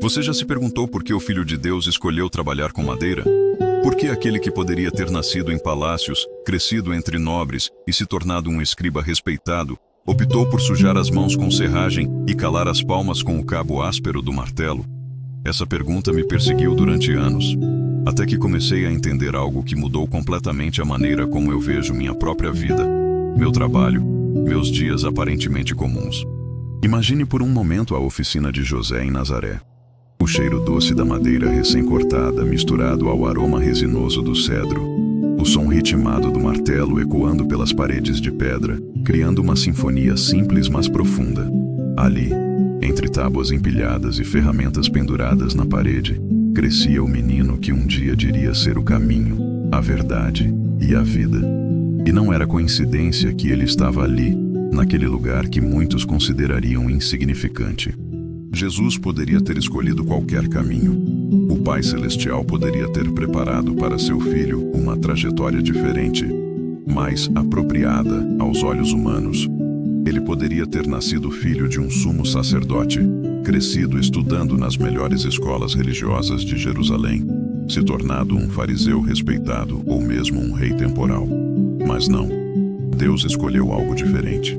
Você já se perguntou por que o Filho de Deus escolheu trabalhar com madeira? Por que aquele que poderia ter nascido em palácios, crescido entre nobres e se tornado um escriba respeitado, optou por sujar as mãos com serragem e calar as palmas com o cabo áspero do martelo? Essa pergunta me perseguiu durante anos, até que comecei a entender algo que mudou completamente a maneira como eu vejo minha própria vida, meu trabalho, meus dias aparentemente comuns. Imagine por um momento a oficina de José em Nazaré. O cheiro doce da madeira recém-cortada misturado ao aroma resinoso do cedro. O som ritmado do martelo ecoando pelas paredes de pedra, criando uma sinfonia simples mas profunda. Ali, entre tábuas empilhadas e ferramentas penduradas na parede, crescia o menino que um dia diria ser o caminho, a verdade e a vida. E não era coincidência que ele estava ali, naquele lugar que muitos considerariam insignificante. Jesus poderia ter escolhido qualquer caminho. O Pai Celestial poderia ter preparado para seu filho uma trajetória diferente, mais apropriada aos olhos humanos. Ele poderia ter nascido filho de um sumo sacerdote, crescido estudando nas melhores escolas religiosas de Jerusalém, se tornado um fariseu respeitado ou mesmo um rei temporal. Mas não. Deus escolheu algo diferente.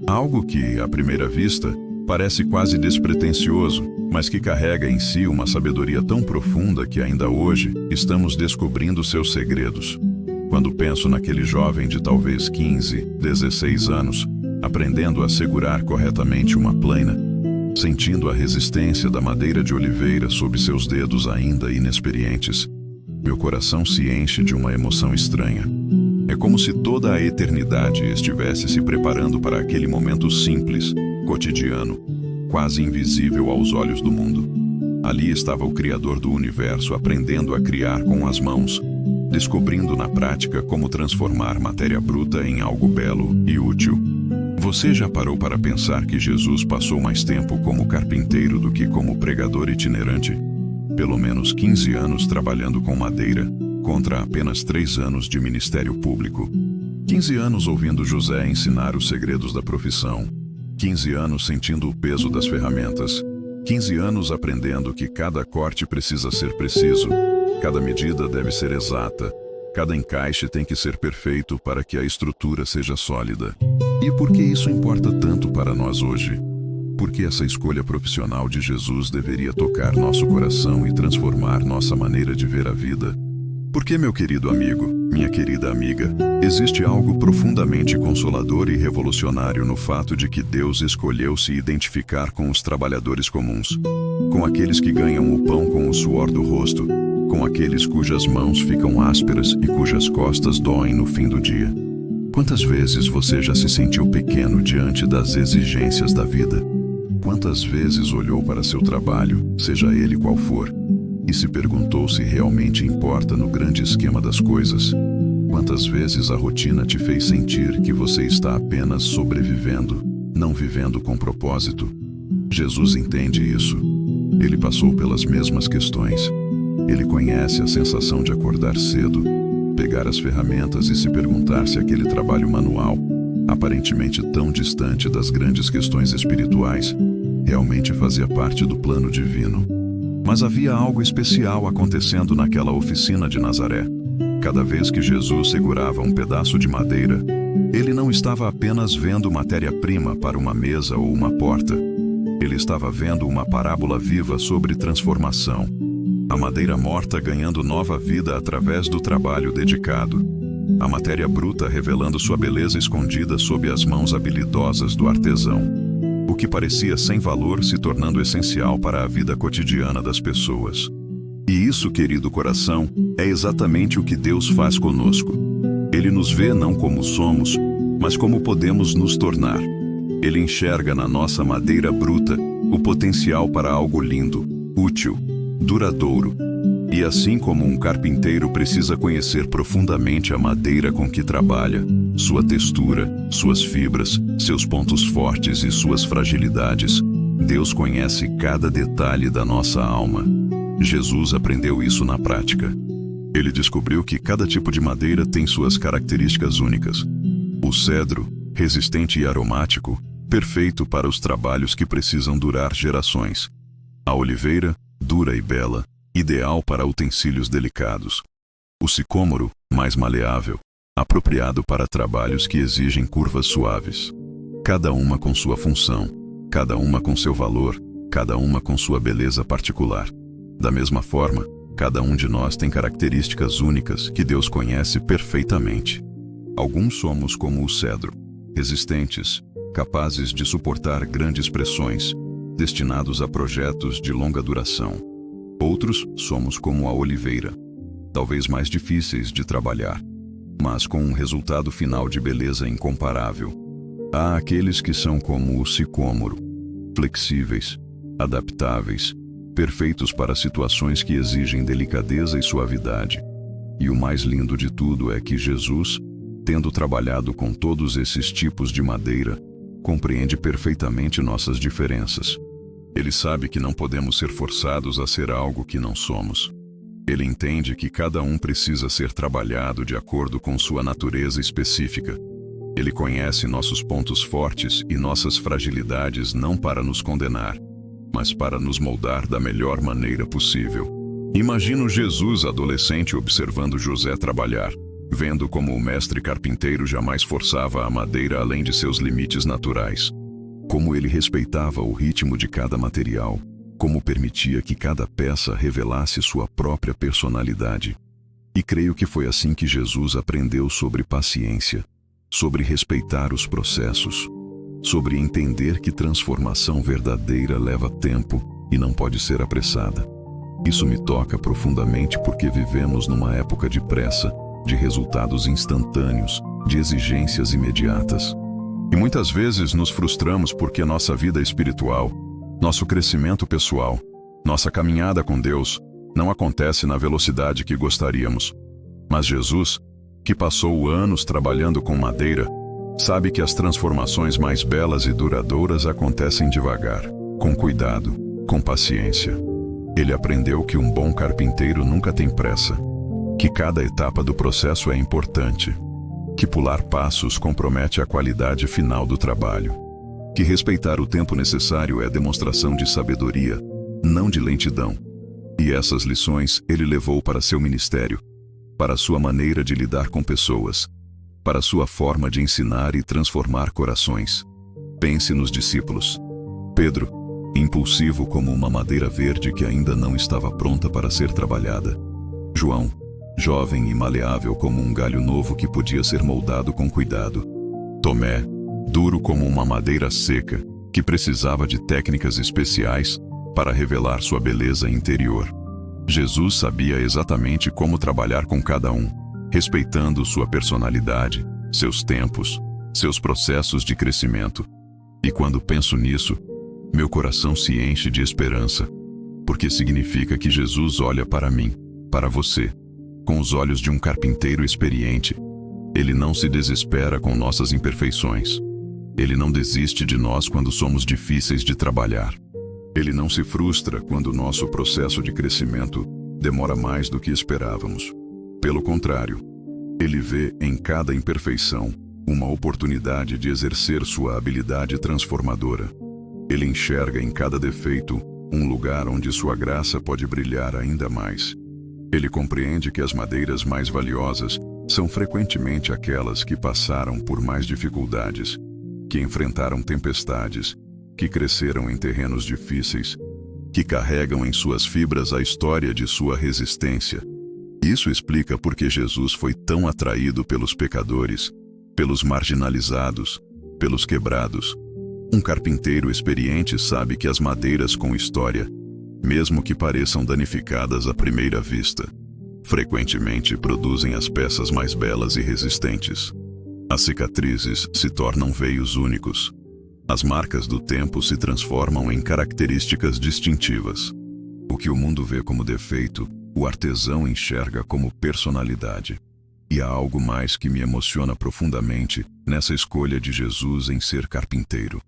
Algo que, à primeira vista, parece quase despretensioso, mas que carrega em si uma sabedoria tão profunda que ainda hoje estamos descobrindo seus segredos. Quando penso naquele jovem de talvez 15, 16 anos, aprendendo a segurar corretamente uma plaina, sentindo a resistência da madeira de oliveira sob seus dedos ainda inexperientes, meu coração se enche de uma emoção estranha. É como se toda a eternidade estivesse se preparando para aquele momento simples, cotidiano, quase invisível aos olhos do mundo. Ali estava o Criador do universo aprendendo a criar com as mãos, descobrindo na prática como transformar matéria bruta em algo belo e útil. Você já parou para pensar que Jesus passou mais tempo como carpinteiro do que como pregador itinerante? Pelo menos 15 anos trabalhando com madeira, contra apenas 3 anos de ministério público. 15 anos ouvindo José ensinar os segredos da profissão. 15 anos sentindo o peso das ferramentas. 15 anos aprendendo que cada corte precisa ser preciso, cada medida deve ser exata, cada encaixe tem que ser perfeito para que a estrutura seja sólida. E por que isso importa tanto para nós hoje? Porque essa escolha profissional de Jesus deveria tocar nosso coração e transformar nossa maneira de ver a vida. Porque, meu querido amigo, minha querida amiga, existe algo profundamente consolador e revolucionário no fato de que Deus escolheu se identificar com os trabalhadores comuns, com aqueles que ganham o pão com o suor do rosto, com aqueles cujas mãos ficam ásperas e cujas costas doem no fim do dia. Quantas vezes você já se sentiu pequeno diante das exigências da vida? Quantas vezes olhou para seu trabalho, seja ele qual for, e se perguntou se realmente importa no grande esquema das coisas? Quantas vezes a rotina te fez sentir que você está apenas sobrevivendo, não vivendo com propósito? Jesus entende isso. Ele passou pelas mesmas questões. Ele conhece a sensação de acordar cedo, pegar as ferramentas e se perguntar se aquele trabalho manual, aparentemente tão distante das grandes questões espirituais, realmente fazia parte do plano divino. Mas havia algo especial acontecendo naquela oficina de Nazaré. Cada vez que Jesus segurava um pedaço de madeira, ele não estava apenas vendo matéria-prima para uma mesa ou uma porta. Ele estava vendo uma parábola viva sobre transformação. A madeira morta ganhando nova vida através do trabalho dedicado. A matéria bruta revelando sua beleza escondida sob as mãos habilidosas do artesão. O que parecia sem valor se tornando essencial para a vida cotidiana das pessoas. E isso, querido coração, é exatamente o que Deus faz conosco. Ele nos vê não como somos, mas como podemos nos tornar. Ele enxerga na nossa madeira bruta o potencial para algo lindo, útil, duradouro. E assim como um carpinteiro precisa conhecer profundamente a madeira com que trabalha, sua textura, suas fibras, seus pontos fortes e suas fragilidades, Deus conhece cada detalhe da nossa alma. Jesus aprendeu isso na prática. Ele descobriu que cada tipo de madeira tem suas características únicas. O cedro, resistente e aromático, perfeito para os trabalhos que precisam durar gerações. A oliveira, dura e bela, ideal para utensílios delicados. O sicômoro, mais maleável, apropriado para trabalhos que exigem curvas suaves. Cada uma com sua função, cada uma com seu valor, cada uma com sua beleza particular. Da mesma forma, cada um de nós tem características únicas que Deus conhece perfeitamente. Alguns somos como o cedro, resistentes, capazes de suportar grandes pressões, destinados a projetos de longa duração. Outros somos como a oliveira, talvez mais difíceis de trabalhar, mas com um resultado final de beleza incomparável. Há aqueles que são como o sicômoro, flexíveis, adaptáveis, perfeitos para situações que exigem delicadeza e suavidade. E o mais lindo de tudo é que Jesus, tendo trabalhado com todos esses tipos de madeira, compreende perfeitamente nossas diferenças. Ele sabe que não podemos ser forçados a ser algo que não somos. Ele entende que cada um precisa ser trabalhado de acordo com sua natureza específica. Ele conhece nossos pontos fortes e nossas fragilidades não para nos condenar, mas para nos moldar da melhor maneira possível. Imagino Jesus adolescente observando José trabalhar, vendo como o mestre carpinteiro jamais forçava a madeira além de seus limites naturais. Como ele respeitava o ritmo de cada material, como permitia que cada peça revelasse sua própria personalidade. E creio que foi assim que Jesus aprendeu sobre paciência, sobre respeitar os processos, sobre entender que transformação verdadeira leva tempo e não pode ser apressada. Isso me toca profundamente porque vivemos numa época de pressa, de resultados instantâneos, de exigências imediatas. E muitas vezes nos frustramos porque nossa vida espiritual, nosso crescimento pessoal, nossa caminhada com Deus, não acontece na velocidade que gostaríamos. Mas Jesus, que passou anos trabalhando com madeira, sabe que as transformações mais belas e duradouras acontecem devagar, com cuidado, com paciência. Ele aprendeu que um bom carpinteiro nunca tem pressa, que cada etapa do processo é importante, que pular passos compromete a qualidade final do trabalho, que respeitar o tempo necessário é demonstração de sabedoria, não de lentidão. E essas lições ele levou para seu ministério, para sua maneira de lidar com pessoas, para sua forma de ensinar e transformar corações. Pense nos discípulos. Pedro, impulsivo como uma madeira verde que ainda não estava pronta para ser trabalhada. João, jovem e maleável como um galho novo que podia ser moldado com cuidado. Tomé, duro como uma madeira seca, que precisava de técnicas especiais para revelar sua beleza interior. Jesus sabia exatamente como trabalhar com cada um, respeitando sua personalidade, seus tempos, seus processos de crescimento. E quando penso nisso, meu coração se enche de esperança, porque significa que Jesus olha para mim, para você, com os olhos de um carpinteiro experiente. Ele não se desespera com nossas imperfeições. Ele não desiste de nós quando somos difíceis de trabalhar. Ele não se frustra quando nosso processo de crescimento demora mais do que esperávamos. Pelo contrário, ele vê em cada imperfeição uma oportunidade de exercer sua habilidade transformadora. Ele enxerga em cada defeito um lugar onde sua graça pode brilhar ainda mais. Ele compreende que as madeiras mais valiosas são frequentemente aquelas que passaram por mais dificuldades, que enfrentaram tempestades, que cresceram em terrenos difíceis, que carregam em suas fibras a história de sua resistência. Isso explica por que Jesus foi tão atraído pelos pecadores, pelos marginalizados, pelos quebrados. Um carpinteiro experiente sabe que as madeiras com história, mesmo que pareçam danificadas à primeira vista, frequentemente produzem as peças mais belas e resistentes. As cicatrizes se tornam veios únicos. As marcas do tempo se transformam em características distintivas. O que o mundo vê como defeito, o artesão enxerga como personalidade. E há algo mais que me emociona profundamente nessa escolha de Jesus em ser carpinteiro.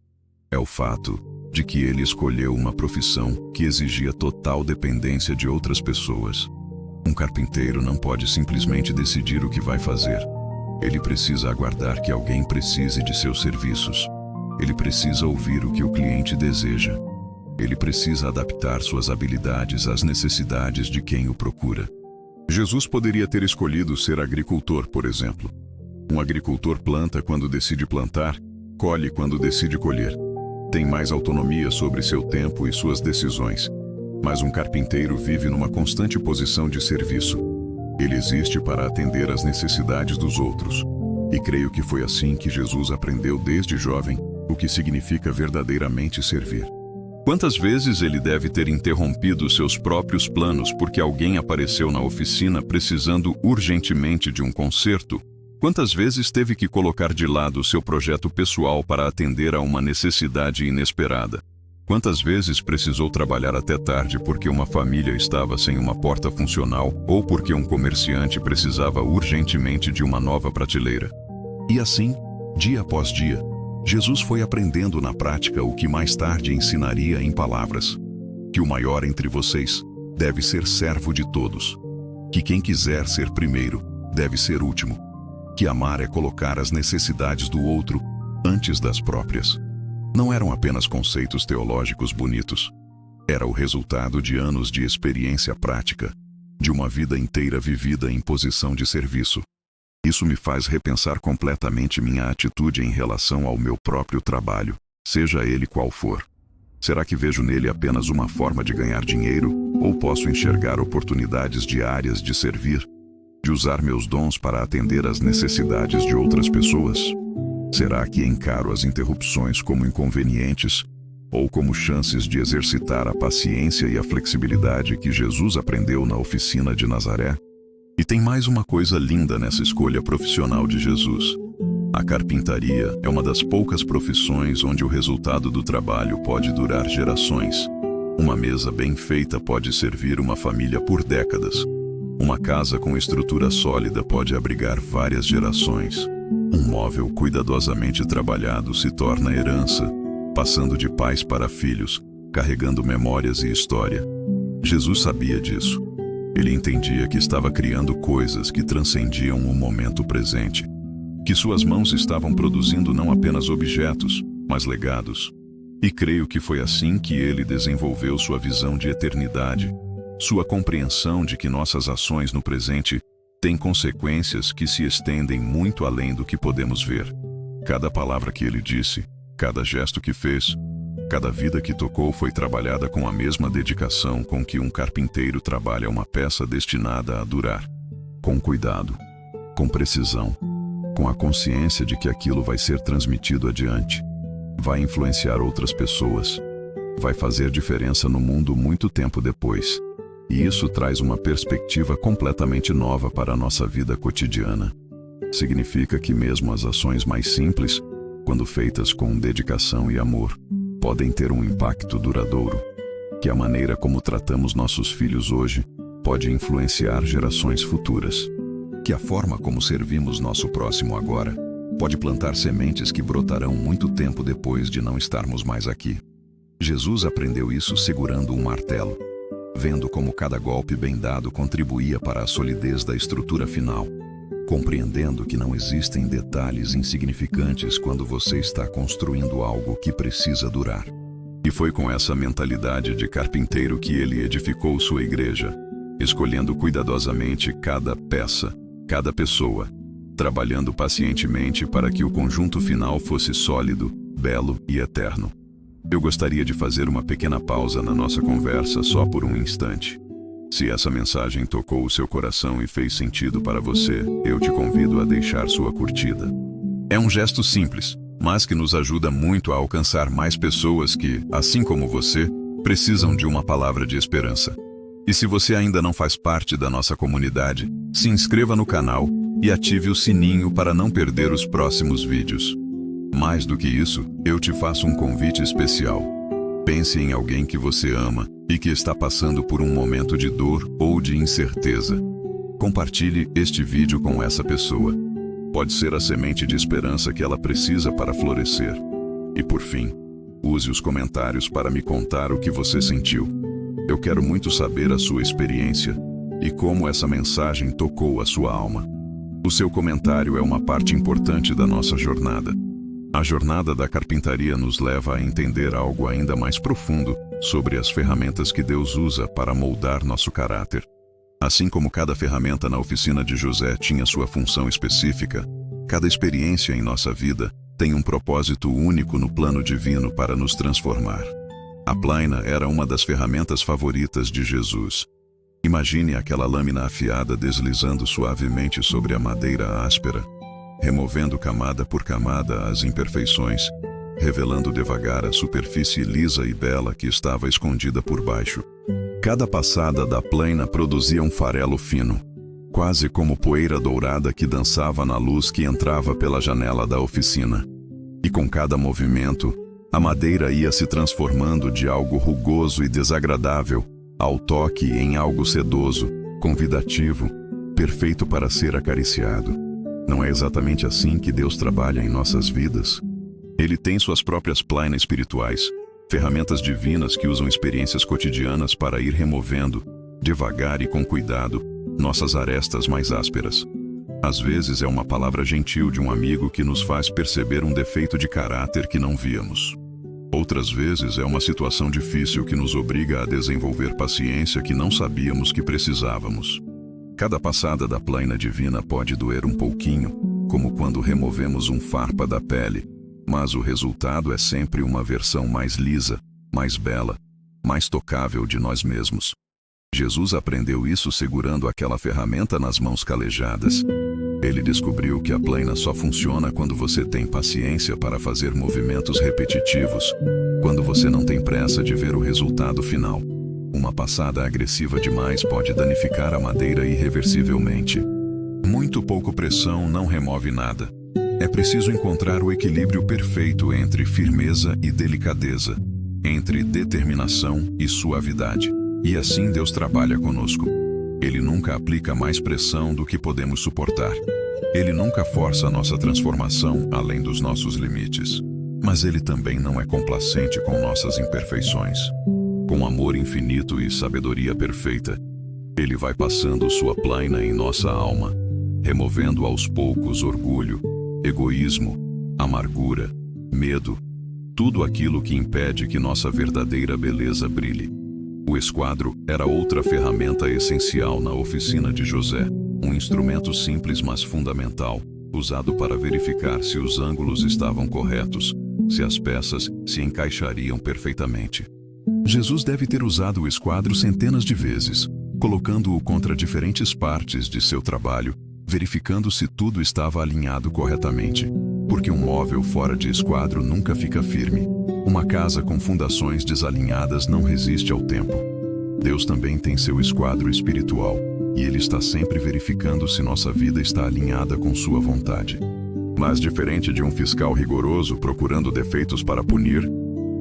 É o fato de que ele escolheu uma profissão que exigia total dependência de outras pessoas. Um carpinteiro não pode simplesmente decidir o que vai fazer. Ele precisa aguardar que alguém precise de seus serviços. Ele precisa ouvir o que o cliente deseja. Ele precisa adaptar suas habilidades às necessidades de quem o procura. Jesus poderia ter escolhido ser agricultor, por exemplo. Um agricultor planta quando decide plantar, colhe quando decide colher. Tem mais autonomia sobre seu tempo e suas decisões. Mas um carpinteiro vive numa constante posição de serviço. Ele existe para atender às necessidades dos outros. E creio que foi assim que Jesus aprendeu desde jovem o que significa verdadeiramente servir. Quantas vezes ele deve ter interrompido seus próprios planos porque alguém apareceu na oficina precisando urgentemente de um conserto? Quantas vezes teve que colocar de lado seu projeto pessoal para atender a uma necessidade inesperada? Quantas vezes precisou trabalhar até tarde porque uma família estava sem uma porta funcional ou porque um comerciante precisava urgentemente de uma nova prateleira? E assim, dia após dia, Jesus foi aprendendo na prática o que mais tarde ensinaria em palavras: que o maior entre vocês deve ser servo de todos, que quem quiser ser primeiro deve ser último, que amar é colocar as necessidades do outro antes das próprias. Não eram apenas conceitos teológicos bonitos. Era o resultado de anos de experiência prática, de uma vida inteira vivida em posição de serviço. Isso me faz repensar completamente minha atitude em relação ao meu próprio trabalho, seja ele qual for. Será que vejo nele apenas uma forma de ganhar dinheiro, ou posso enxergar oportunidades diárias de servir, de usar meus dons para atender às necessidades de outras pessoas? Será que encaro as interrupções como inconvenientes, ou como chances de exercitar a paciência e a flexibilidade que Jesus aprendeu na oficina de Nazaré? E tem mais uma coisa linda nessa escolha profissional de Jesus. A carpintaria é uma das poucas profissões onde o resultado do trabalho pode durar gerações. Uma mesa bem feita pode servir uma família por décadas. Uma casa com estrutura sólida pode abrigar várias gerações. Um móvel cuidadosamente trabalhado se torna herança, passando de pais para filhos, carregando memórias e história. Jesus sabia disso. Ele entendia que estava criando coisas que transcendiam o momento presente, que suas mãos estavam produzindo não apenas objetos, mas legados. E creio que foi assim que ele desenvolveu sua visão de eternidade, sua compreensão de que nossas ações no presente têm consequências que se estendem muito além do que podemos ver. Cada palavra que ele disse, cada gesto que fez, cada vida que tocou foi trabalhada com a mesma dedicação com que um carpinteiro trabalha uma peça destinada a durar. Com cuidado, com precisão, com a consciência de que aquilo vai ser transmitido adiante, vai influenciar outras pessoas, vai fazer diferença no mundo muito tempo depois. E isso traz uma perspectiva completamente nova para a nossa vida cotidiana. Significa que mesmo as ações mais simples, quando feitas com dedicação e amor, podem ter um impacto duradouro, que a maneira como tratamos nossos filhos hoje pode influenciar gerações futuras, que a forma como servimos nosso próximo agora pode plantar sementes que brotarão muito tempo depois de não estarmos mais aqui. Jesus aprendeu isso segurando um martelo, vendo como cada golpe bem dado contribuía para a solidez da estrutura final, compreendendo que não existem detalhes insignificantes quando você está construindo algo que precisa durar. E foi com essa mentalidade de carpinteiro que ele edificou sua igreja, escolhendo cuidadosamente cada peça, cada pessoa, trabalhando pacientemente para que o conjunto final fosse sólido, belo e eterno. Eu gostaria de fazer uma pequena pausa na nossa conversa só por um instante. Se essa mensagem tocou o seu coração e fez sentido para você, eu te convido a deixar sua curtida. É um gesto simples, mas que nos ajuda muito a alcançar mais pessoas que, assim como você, precisam de uma palavra de esperança. E se você ainda não faz parte da nossa comunidade, se inscreva no canal e ative o sininho para não perder os próximos vídeos. Mais do que isso, eu te faço um convite especial. Pense em alguém que você ama e que está passando por um momento de dor ou de incerteza. Compartilhe este vídeo com essa pessoa. Pode ser a semente de esperança que ela precisa para florescer. E por fim, use os comentários para me contar o que você sentiu. Eu quero muito saber a sua experiência e como essa mensagem tocou a sua alma. O seu comentário é uma parte importante da nossa jornada. A jornada da carpintaria nos leva a entender algo ainda mais profundo sobre as ferramentas que Deus usa para moldar nosso caráter. Assim como cada ferramenta na oficina de José tinha sua função específica, cada experiência em nossa vida tem um propósito único no plano divino para nos transformar. A plaina era uma das ferramentas favoritas de Jesus. Imagine aquela lâmina afiada deslizando suavemente sobre a madeira áspera, removendo camada por camada as imperfeições, revelando devagar a superfície lisa e bela que estava escondida por baixo. Cada passada da plaina produzia um farelo fino, quase como poeira dourada que dançava na luz que entrava pela janela da oficina. E com cada movimento, a madeira ia se transformando de algo rugoso e desagradável ao toque em algo sedoso, convidativo, perfeito para ser acariciado. Não é exatamente assim que Deus trabalha em nossas vidas? Ele tem suas próprias plainas espirituais, ferramentas divinas que usam experiências cotidianas para ir removendo, devagar e com cuidado, nossas arestas mais ásperas. Às vezes é uma palavra gentil de um amigo que nos faz perceber um defeito de caráter que não víamos. Outras vezes é uma situação difícil que nos obriga a desenvolver paciência que não sabíamos que precisávamos. Cada passada da plaina divina pode doer um pouquinho, como quando removemos um farpa da pele, mas o resultado é sempre uma versão mais lisa, mais bela, mais tocável de nós mesmos. Jesus aprendeu isso segurando aquela ferramenta nas mãos calejadas. Ele descobriu que a plaina só funciona quando você tem paciência para fazer movimentos repetitivos, quando você não tem pressa de ver o resultado final. Uma passada agressiva demais pode danificar a madeira irreversivelmente. Muito pouco pressão não remove nada. É preciso encontrar o equilíbrio perfeito entre firmeza e delicadeza, entre determinação e suavidade. E assim Deus trabalha conosco. Ele nunca aplica mais pressão do que podemos suportar. Ele nunca força a nossa transformação além dos nossos limites. Mas Ele também não é complacente com nossas imperfeições. Com amor infinito e sabedoria perfeita, Ele vai passando sua plaina em nossa alma, removendo aos poucos orgulho, egoísmo, amargura, medo, tudo aquilo que impede que nossa verdadeira beleza brilhe. O esquadro era outra ferramenta essencial na oficina de José, um instrumento simples mas fundamental, usado para verificar se os ângulos estavam corretos, se as peças se encaixariam perfeitamente. Jesus deve ter usado o esquadro centenas de vezes, colocando-o contra diferentes partes de seu trabalho, verificando se tudo estava alinhado corretamente. Porque um móvel fora de esquadro nunca fica firme. Uma casa com fundações desalinhadas não resiste ao tempo. Deus também tem seu esquadro espiritual, e Ele está sempre verificando se nossa vida está alinhada com sua vontade. Mas diferente de um fiscal rigoroso procurando defeitos para punir,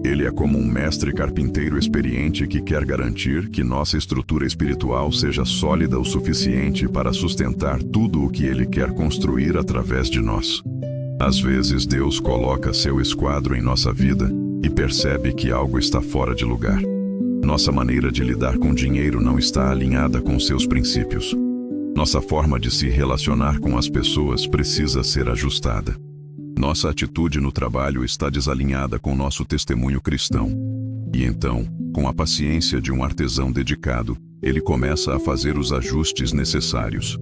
Ele é como um mestre carpinteiro experiente que quer garantir que nossa estrutura espiritual seja sólida o suficiente para sustentar tudo o que Ele quer construir através de nós. Às vezes Deus coloca seu esquadro em nossa vida e percebe que algo está fora de lugar. Nossa maneira de lidar com dinheiro não está alinhada com seus princípios. Nossa forma de se relacionar com as pessoas precisa ser ajustada. Nossa atitude no trabalho está desalinhada com nosso testemunho cristão. E então, com a paciência de um artesão dedicado, ele começa a fazer os ajustes necessários.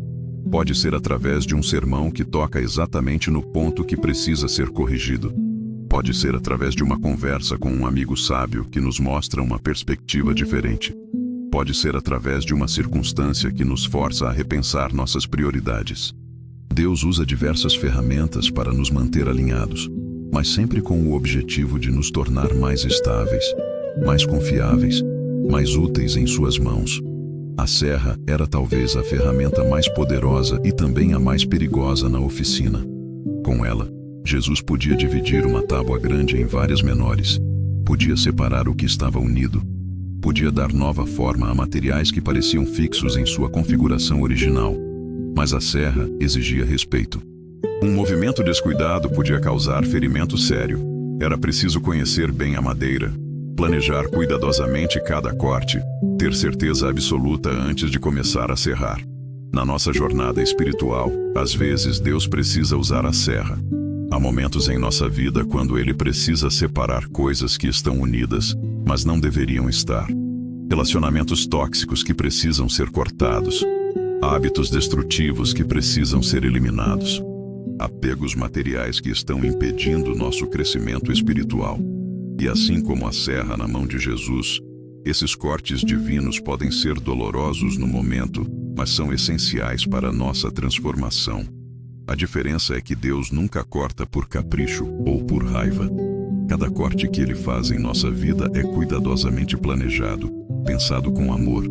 Pode ser através de um sermão que toca exatamente no ponto que precisa ser corrigido. Pode ser através de uma conversa com um amigo sábio que nos mostra uma perspectiva diferente. Pode ser através de uma circunstância que nos força a repensar nossas prioridades. Deus usa diversas ferramentas para nos manter alinhados, mas sempre com o objetivo de nos tornar mais estáveis, mais confiáveis, mais úteis em suas mãos. A serra era talvez a ferramenta mais poderosa e também a mais perigosa na oficina. Com ela, Jesus podia dividir uma tábua grande em várias menores, podia separar o que estava unido, podia dar nova forma a materiais que pareciam fixos em sua configuração original. Mas a serra exigia respeito. Um movimento descuidado podia causar ferimento sério. Era preciso conhecer bem a madeira, planejar cuidadosamente cada corte, ter certeza absoluta antes de começar a serrar. Na nossa jornada espiritual, às vezes Deus precisa usar a serra. Há momentos em nossa vida quando Ele precisa separar coisas que estão unidas, mas não deveriam estar. Relacionamentos tóxicos que precisam ser cortados. Hábitos destrutivos que precisam ser eliminados. Apegos materiais que estão impedindo nosso crescimento espiritual. E assim como a serra na mão de Jesus, esses cortes divinos podem ser dolorosos no momento, mas são essenciais para a nossa transformação. A diferença é que Deus nunca corta por capricho ou por raiva. Cada corte que Ele faz em nossa vida é cuidadosamente planejado, pensado com amor,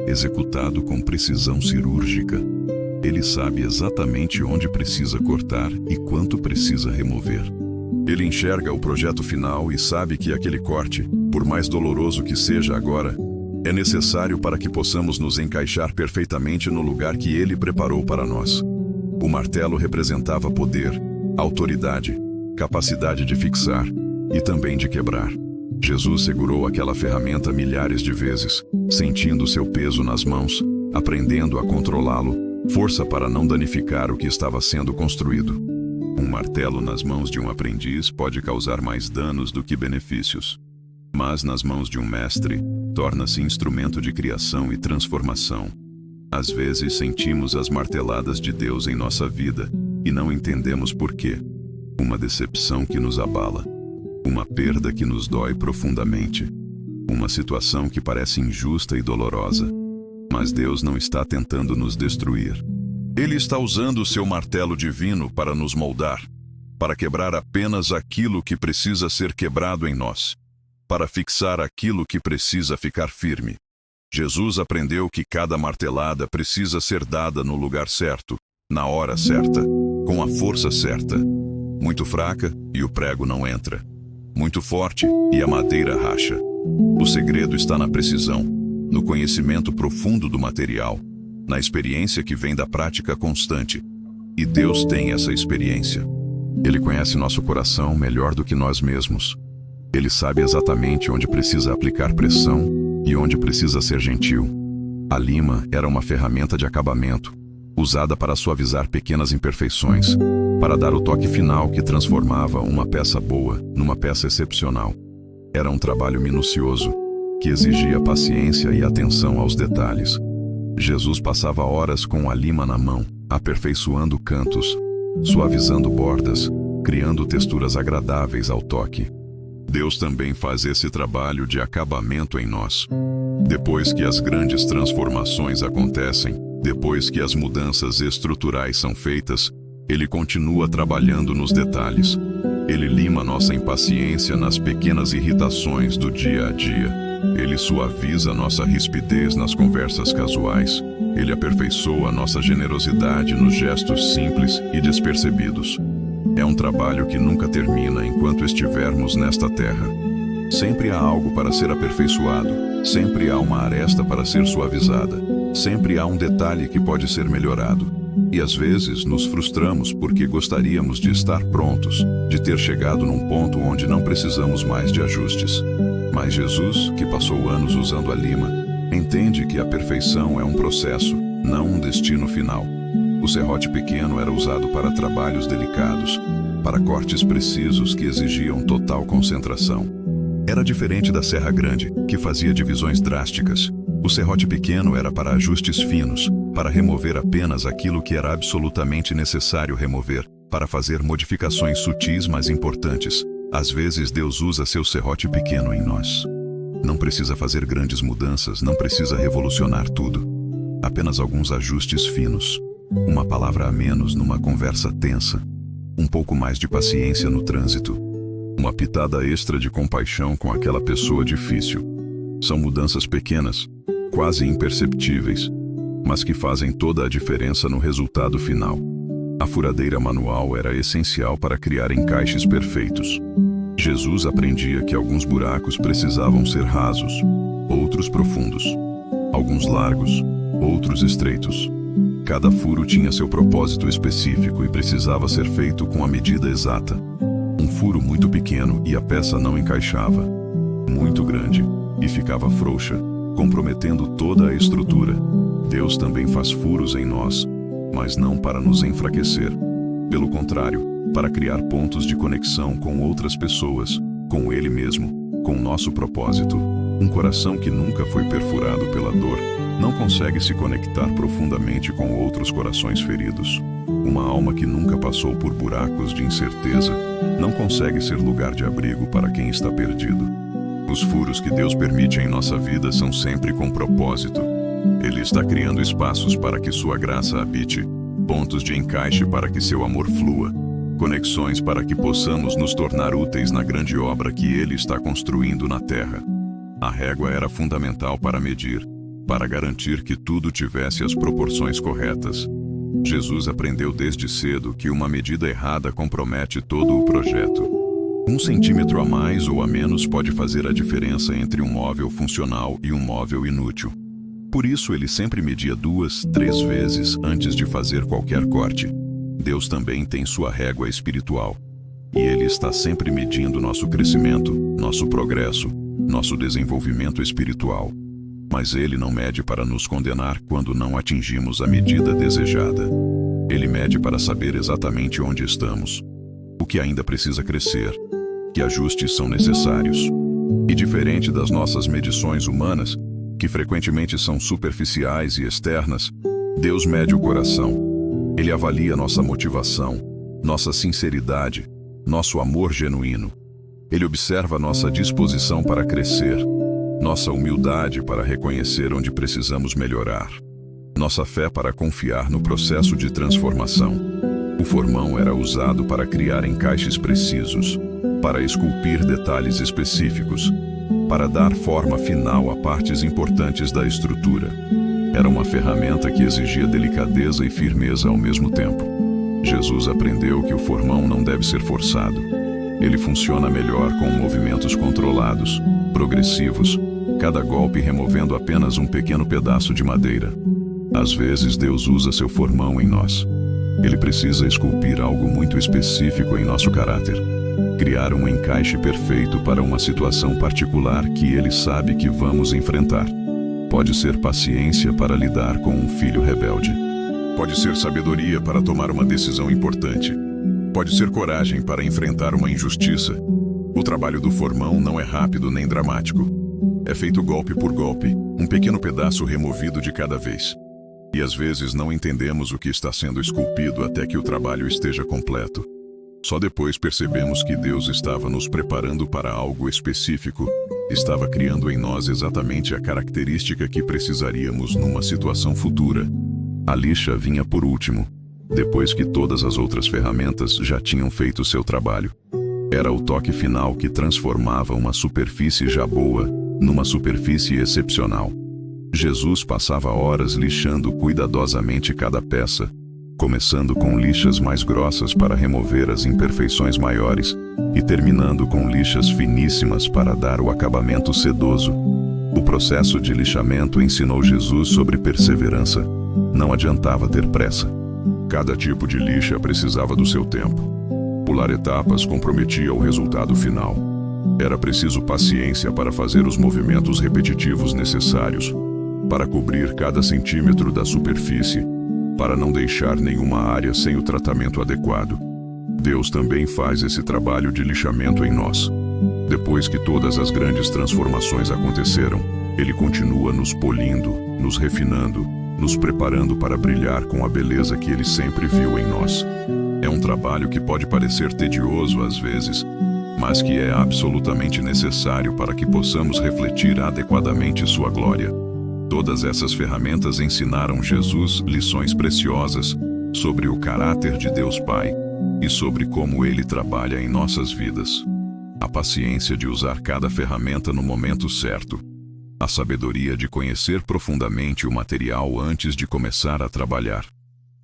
executado com precisão cirúrgica. Ele sabe exatamente onde precisa cortar e quanto precisa remover. Ele enxerga o projeto final e sabe que aquele corte, por mais doloroso que seja agora, é necessário para que possamos nos encaixar perfeitamente no lugar que Ele preparou para nós. O martelo representava poder, autoridade, capacidade de fixar e também de quebrar. Jesus segurou aquela ferramenta milhares de vezes, sentindo seu peso nas mãos, aprendendo a controlá-lo, força para não danificar o que estava sendo construído. Um martelo nas mãos de um aprendiz pode causar mais danos do que benefícios. Mas nas mãos de um mestre, torna-se instrumento de criação e transformação. Às vezes sentimos as marteladas de Deus em nossa vida e não entendemos por quê. Uma decepção que nos abala. Uma perda que nos dói profundamente. Uma situação que parece injusta e dolorosa. Mas Deus não está tentando nos destruir. Ele está usando o seu martelo divino para nos moldar, para quebrar apenas aquilo que precisa ser quebrado em nós, para fixar aquilo que precisa ficar firme. Jesus aprendeu que cada martelada precisa ser dada no lugar certo, na hora certa, com a força certa. Muito fraca e o prego não entra. Muito forte e a madeira racha. O segredo está na precisão, no conhecimento profundo do material, na experiência que vem da prática constante. E Deus tem essa experiência. Ele conhece nosso coração melhor do que nós mesmos. Ele sabe exatamente onde precisa aplicar pressão e onde precisa ser gentil. A lima era uma ferramenta de acabamento, usada para suavizar pequenas imperfeições, para dar o toque final que transformava uma peça boa numa peça excepcional. Era um trabalho minucioso, que exigia paciência e atenção aos detalhes. Jesus passava horas com a lima na mão, aperfeiçoando cantos, suavizando bordas, criando texturas agradáveis ao toque. Deus também faz esse trabalho de acabamento em nós. Depois que as grandes transformações acontecem, depois que as mudanças estruturais são feitas, Ele continua trabalhando nos detalhes. Ele lima nossa impaciência nas pequenas irritações do dia a dia. Ele suaviza nossa rispidez nas conversas casuais. Ele aperfeiçoa nossa generosidade nos gestos simples e despercebidos. É um trabalho que nunca termina enquanto estivermos nesta terra. Sempre há algo para ser aperfeiçoado, sempre há uma aresta para ser suavizada, sempre há um detalhe que pode ser melhorado. E às vezes nos frustramos porque gostaríamos de estar prontos, de ter chegado num ponto onde não precisamos mais de ajustes. Mas Jesus, que passou anos usando a lima, entende que a perfeição é um processo, não um destino final. O serrote pequeno era usado para trabalhos delicados, para cortes precisos que exigiam total concentração. Era diferente da serra grande, que fazia divisões drásticas. O serrote pequeno era para ajustes finos, para remover apenas aquilo que era absolutamente necessário remover, para fazer modificações sutis mas importantes. Às vezes Deus usa seu serrote pequeno em nós. Não precisa fazer grandes mudanças, não precisa revolucionar tudo. Apenas alguns ajustes finos. Uma palavra a menos numa conversa tensa. Um pouco mais de paciência no trânsito. Uma pitada extra de compaixão com aquela pessoa difícil. São mudanças pequenas, quase imperceptíveis, mas que fazem toda a diferença no resultado final. A furadeira manual era essencial para criar encaixes perfeitos. Jesus aprendia que alguns buracos precisavam ser rasos, outros profundos, alguns largos, outros estreitos. Cada furo tinha seu propósito específico e precisava ser feito com a medida exata. Um furo muito pequeno e a peça não encaixava. Muito grande e ficava frouxa, comprometendo toda a estrutura. Deus também faz furos em nós, mas não para nos enfraquecer. Pelo contrário, para criar pontos de conexão com outras pessoas, com Ele mesmo, com nosso propósito. Um coração que nunca foi perfurado pela dor não consegue se conectar profundamente com outros corações feridos. Uma alma que nunca passou por buracos de incerteza não consegue ser lugar de abrigo para quem está perdido. Os furos que Deus permite em nossa vida são sempre com propósito. Ele está criando espaços para que sua graça habite, pontos de encaixe para que seu amor flua, conexões para que possamos nos tornar úteis na grande obra que Ele está construindo na terra. A régua era fundamental para medir, para garantir que tudo tivesse as proporções corretas. Jesus aprendeu desde cedo que uma medida errada compromete todo o projeto. 1 centímetro a mais ou a menos pode fazer a diferença entre um móvel funcional e um móvel inútil. Por isso ele sempre media 2, 3 vezes antes de fazer qualquer corte. Deus também tem sua régua espiritual. E Ele está sempre medindo nosso crescimento, nosso progresso, nosso desenvolvimento espiritual. Mas Ele não mede para nos condenar quando não atingimos a medida desejada. Ele mede para saber exatamente onde estamos, o que ainda precisa crescer, que ajustes são necessários. E diferente das nossas medições humanas, que frequentemente são superficiais e externas, Deus mede o coração. Ele avalia nossa motivação, nossa sinceridade, nosso amor genuíno. Ele observa nossa disposição para crescer, nossa humildade para reconhecer onde precisamos melhorar, nossa fé para confiar no processo de transformação. O formão era usado para criar encaixes precisos, para esculpir detalhes específicos, para dar forma final a partes importantes da estrutura. Era uma ferramenta que exigia delicadeza e firmeza ao mesmo tempo. Jesus aprendeu que o formão não deve ser forçado. Ele funciona melhor com movimentos controlados, progressivos, cada golpe removendo apenas um pequeno pedaço de madeira. Às vezes Deus usa seu formão em nós. Ele precisa esculpir algo muito específico em nosso caráter, criar um encaixe perfeito para uma situação particular que Ele sabe que vamos enfrentar. Pode ser paciência para lidar com um filho rebelde. Pode ser sabedoria para tomar uma decisão importante. Pode ser coragem para enfrentar uma injustiça. O trabalho do formão não é rápido nem dramático. É feito golpe por golpe, um pequeno pedaço removido de cada vez. E às vezes não entendemos o que está sendo esculpido até que o trabalho esteja completo. Só depois percebemos que Deus estava nos preparando para algo específico, estava criando em nós exatamente a característica que precisaríamos numa situação futura. A lixa vinha por último, depois que todas as outras ferramentas já tinham feito seu trabalho. Era o toque final que transformava uma superfície já boa numa superfície excepcional. Jesus passava horas lixando cuidadosamente cada peça, começando com lixas mais grossas para remover as imperfeições maiores e terminando com lixas finíssimas para dar o acabamento sedoso. O processo de lixamento ensinou Jesus sobre perseverança. Não adiantava ter pressa. Cada tipo de lixa precisava do seu tempo. Pular etapas comprometia o resultado final. Era preciso paciência para fazer os movimentos repetitivos necessários, para cobrir cada centímetro da superfície, para não deixar nenhuma área sem o tratamento adequado. Deus também faz esse trabalho de lixamento em nós. Depois que todas as grandes transformações aconteceram, Ele continua nos polindo, nos refinando, nos preparando para brilhar com a beleza que Ele sempre viu em nós. É um trabalho que pode parecer tedioso às vezes, mas que é absolutamente necessário para que possamos refletir adequadamente sua glória. Todas essas ferramentas ensinaram Jesus lições preciosas sobre o caráter de Deus Pai e sobre como Ele trabalha em nossas vidas. A paciência de usar cada ferramenta no momento certo. A sabedoria de conhecer profundamente o material antes de começar a trabalhar.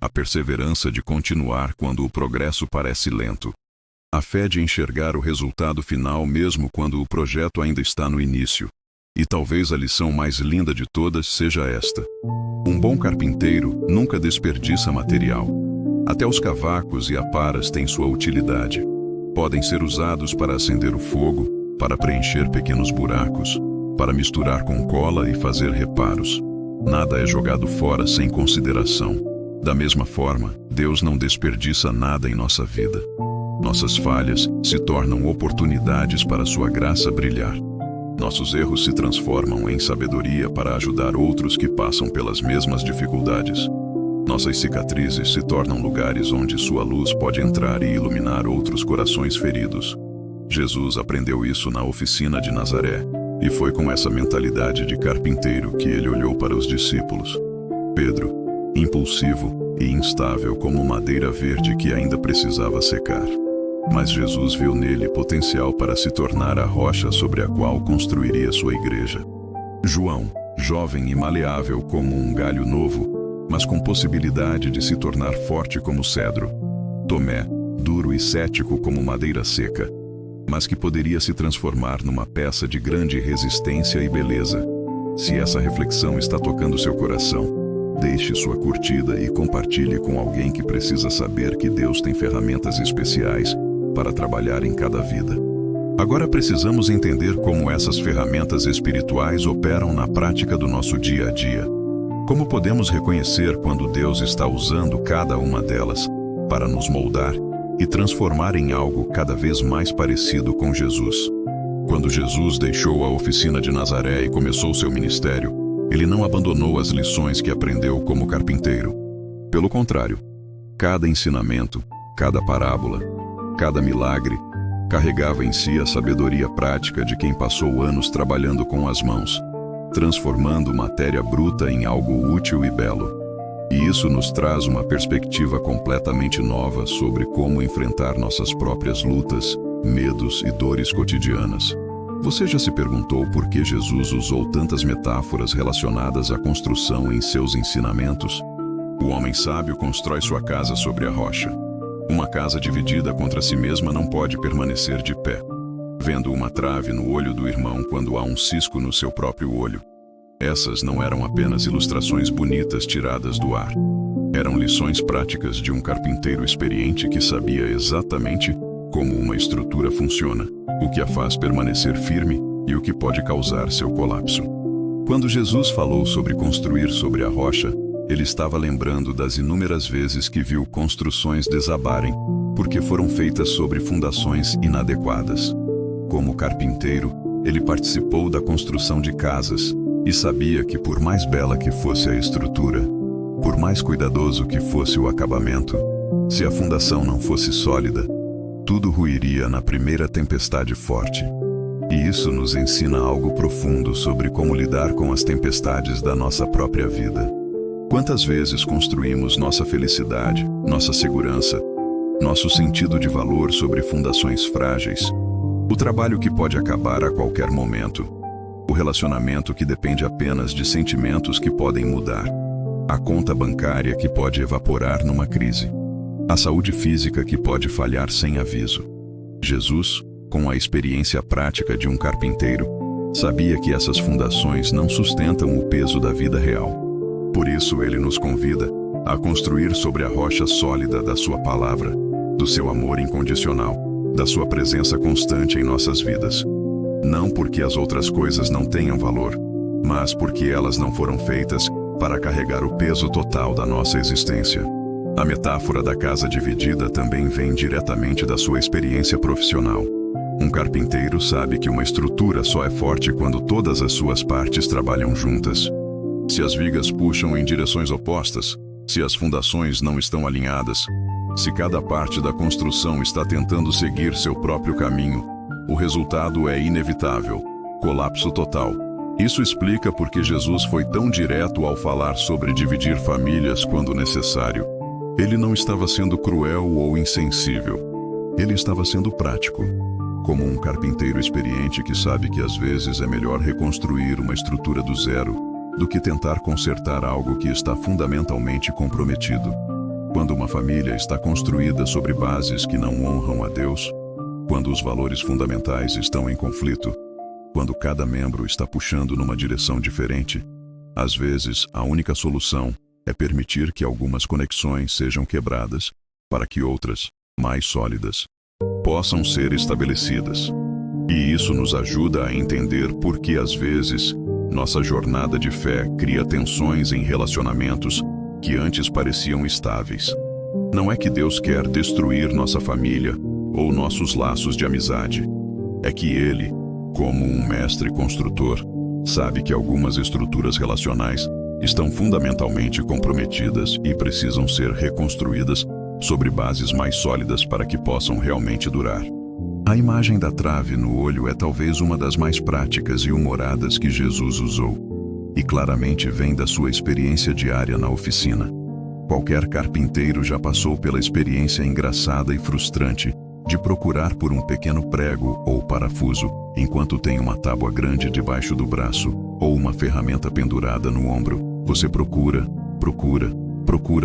A perseverança de continuar quando o progresso parece lento. A fé de enxergar o resultado final mesmo quando o projeto ainda está no início. E talvez a lição mais linda de todas seja esta: um bom carpinteiro nunca desperdiça material. Até os cavacos e aparas têm sua utilidade. Podem ser usados para acender o fogo, para preencher pequenos buracos, para misturar com cola e fazer reparos. Nada é jogado fora sem consideração. Da mesma forma, Deus não desperdiça nada em nossa vida. Nossas falhas se tornam oportunidades para sua graça brilhar. Nossos erros se transformam em sabedoria para ajudar outros que passam pelas mesmas dificuldades. Nossas cicatrizes se tornam lugares onde sua luz pode entrar e iluminar outros corações feridos. Jesus aprendeu isso na oficina de Nazaré, e foi com essa mentalidade de carpinteiro que ele olhou para os discípulos. Pedro, impulsivo e instável como madeira verde que ainda precisava secar. Mas Jesus viu nele potencial para se tornar a rocha sobre a qual construiria sua igreja. João, jovem e maleável como um galho novo, mas com possibilidade de se tornar forte como cedro. Tomé, duro e cético como madeira seca, mas que poderia se transformar numa peça de grande resistência e beleza. Se essa reflexão está tocando seu coração, deixe sua curtida e compartilhe com alguém que precisa saber que Deus tem ferramentas especiais para trabalhar em cada vida. Agora precisamos entender como essas ferramentas espirituais operam na prática do nosso dia a dia. Como podemos reconhecer quando Deus está usando cada uma delas para nos moldar e transformar em algo cada vez mais parecido com Jesus? Quando Jesus deixou a oficina de Nazaré e começou seu ministério, ele não abandonou as lições que aprendeu como carpinteiro. Pelo contrário, cada ensinamento, cada parábola, cada milagre, carregava em si a sabedoria prática de quem passou anos trabalhando com as mãos, transformando matéria bruta em algo útil e belo. E isso nos traz uma perspectiva completamente nova sobre como enfrentar nossas próprias lutas, medos e dores cotidianas. Você já se perguntou por que Jesus usou tantas metáforas relacionadas à construção em seus ensinamentos? O homem sábio constrói sua casa sobre a rocha. Uma casa dividida contra si mesma não pode permanecer de pé, vendo uma trave no olho do irmão quando há um cisco no seu próprio olho. Essas não eram apenas ilustrações bonitas tiradas do ar. Eram lições práticas de um carpinteiro experiente que sabia exatamente como uma estrutura funciona, o que a faz permanecer firme e o que pode causar seu colapso. Quando Jesus falou sobre construir sobre a rocha, ele estava lembrando das inúmeras vezes que viu construções desabarem, porque foram feitas sobre fundações inadequadas. Como carpinteiro, ele participou da construção de casas e sabia que por mais bela que fosse a estrutura, por mais cuidadoso que fosse o acabamento, se a fundação não fosse sólida, tudo ruiria na primeira tempestade forte. E isso nos ensina algo profundo sobre como lidar com as tempestades da nossa própria vida. Quantas vezes construímos nossa felicidade, nossa segurança, nosso sentido de valor sobre fundações frágeis? O trabalho que pode acabar a qualquer momento. O relacionamento que depende apenas de sentimentos que podem mudar. A conta bancária que pode evaporar numa crise. A saúde física que pode falhar sem aviso. Jesus, com a experiência prática de um carpinteiro, sabia que essas fundações não sustentam o peso da vida real. Por isso ele nos convida a construir sobre a rocha sólida da sua palavra, do seu amor incondicional, da sua presença constante em nossas vidas. Não porque as outras coisas não tenham valor, mas porque elas não foram feitas para carregar o peso total da nossa existência. A metáfora da casa dividida também vem diretamente da sua experiência profissional. Um carpinteiro sabe que uma estrutura só é forte quando todas as suas partes trabalham juntas. Se as vigas puxam em direções opostas, se as fundações não estão alinhadas, se cada parte da construção está tentando seguir seu próprio caminho, o resultado é inevitável: colapso total. Isso explica por que Jesus foi tão direto ao falar sobre dividir famílias quando necessário. Ele não estava sendo cruel ou insensível. Ele estava sendo prático, como um carpinteiro experiente que sabe que às vezes é melhor reconstruir uma estrutura do zero do que tentar consertar algo que está fundamentalmente comprometido. Quando uma família está construída sobre bases que não honram a Deus, quando os valores fundamentais estão em conflito, quando cada membro está puxando numa direção diferente, às vezes a única solução é permitir que algumas conexões sejam quebradas para que outras, mais sólidas, possam ser estabelecidas. E isso nos ajuda a entender por que às vezes nossa jornada de fé cria tensões em relacionamentos que antes pareciam estáveis. Não é que Deus quer destruir nossa família ou nossos laços de amizade. É que Ele, Como um mestre construtor, sabe que algumas estruturas relacionais estão fundamentalmente comprometidas e precisam ser reconstruídas sobre bases mais sólidas para que possam realmente durar. A imagem da trave no olho é talvez uma das mais práticas e humoradas que Jesus usou, e claramente vem da sua experiência diária na oficina. Qualquer carpinteiro já passou pela experiência engraçada e frustrante de procurar por um pequeno prego ou parafuso enquanto tem uma tábua grande debaixo do braço ou uma ferramenta pendurada no ombro. Você procura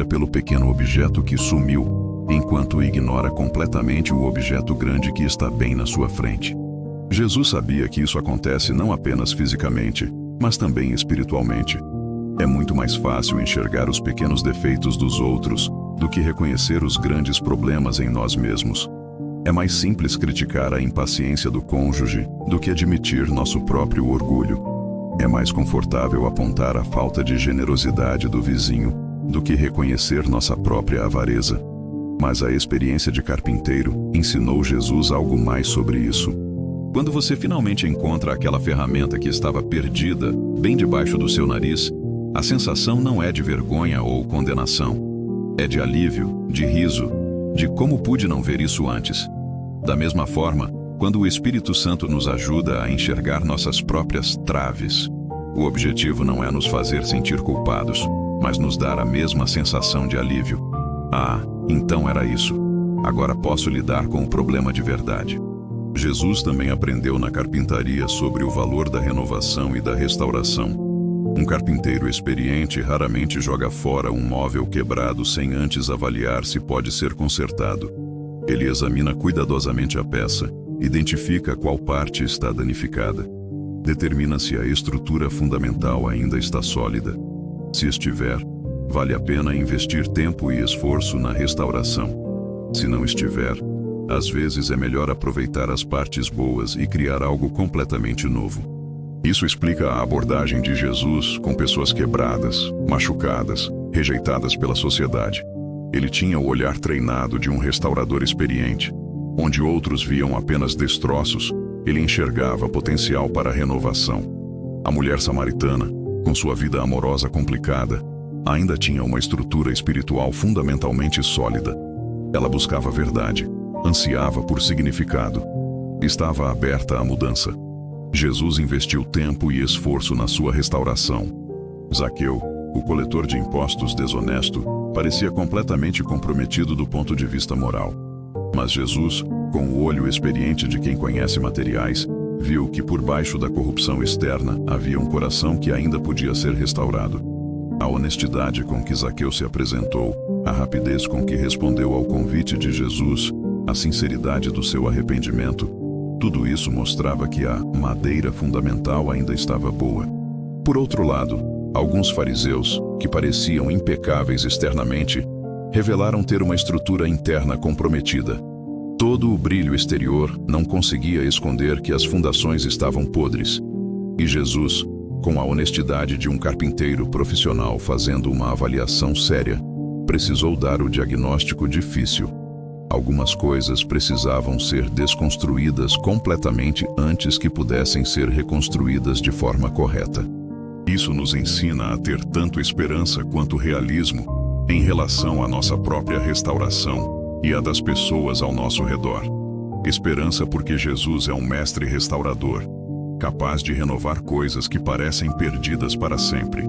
pelo pequeno objeto que sumiu, enquanto ignora completamente o objeto grande que está bem na sua frente. Jesus sabia que isso acontece não apenas fisicamente, mas também espiritualmente. É muito mais fácil enxergar os pequenos defeitos dos outros do que reconhecer os grandes problemas em nós mesmos. É mais simples criticar a impaciência do cônjuge do que admitir nosso próprio orgulho. É mais confortável apontar a falta de generosidade do vizinho do que reconhecer nossa própria avareza. Mas a experiência de carpinteiro ensinou Jesus algo mais sobre isso. Quando você finalmente encontra aquela ferramenta que estava perdida bem debaixo do seu nariz, a sensação não é de vergonha ou condenação. É de alívio, de riso, de como pude não ver isso antes. Da mesma forma, quando o Espírito Santo nos ajuda a enxergar nossas próprias traves, o objetivo não é nos fazer sentir culpados, mas nos dar a mesma sensação de alívio. Ah, então era isso. Agora posso lidar com o problema de verdade. Jesus também aprendeu na carpintaria sobre o valor da renovação e da restauração. Um carpinteiro experiente raramente joga fora um móvel quebrado sem antes avaliar se pode ser consertado. Ele examina cuidadosamente a peça, identifica qual parte está danificada, determina se a estrutura fundamental ainda está sólida. Se estiver, vale a pena investir tempo e esforço na restauração. Se não estiver, às vezes é melhor aproveitar as partes boas e criar algo completamente novo. Isso explica a abordagem de Jesus com pessoas quebradas, machucadas, rejeitadas pela sociedade. Ele tinha o olhar treinado de um restaurador experiente. Onde outros viam apenas destroços, ele enxergava potencial para a renovação. A mulher samaritana, com sua vida amorosa complicada, ainda tinha uma estrutura espiritual fundamentalmente sólida. Ela buscava verdade, ansiava por significado, estava aberta à mudança. Jesus investiu tempo e esforço na sua restauração. Zaqueu, o coletor de impostos desonesto, parecia completamente comprometido do ponto de vista moral. Mas Jesus, com o olho experiente de quem conhece materiais, viu que por baixo da corrupção externa havia um coração que ainda podia ser restaurado. A honestidade com que Zaqueu se apresentou, a rapidez com que respondeu ao convite de Jesus, a sinceridade do seu arrependimento, tudo isso mostrava que a madeira fundamental ainda estava boa. Por outro lado, alguns fariseus, que pareciam impecáveis externamente, revelaram ter uma estrutura interna comprometida. Todo o brilho exterior não conseguia esconder que as fundações estavam podres. E Jesus, com a honestidade de um carpinteiro profissional fazendo uma avaliação séria, precisou dar o diagnóstico difícil. Algumas coisas precisavam ser desconstruídas completamente antes que pudessem ser reconstruídas de forma correta. Isso nos ensina a ter tanto esperança quanto realismo em relação à nossa própria restauração e à das pessoas ao nosso redor. Esperança porque Jesus é um mestre restaurador, capaz de renovar coisas que parecem perdidas para sempre.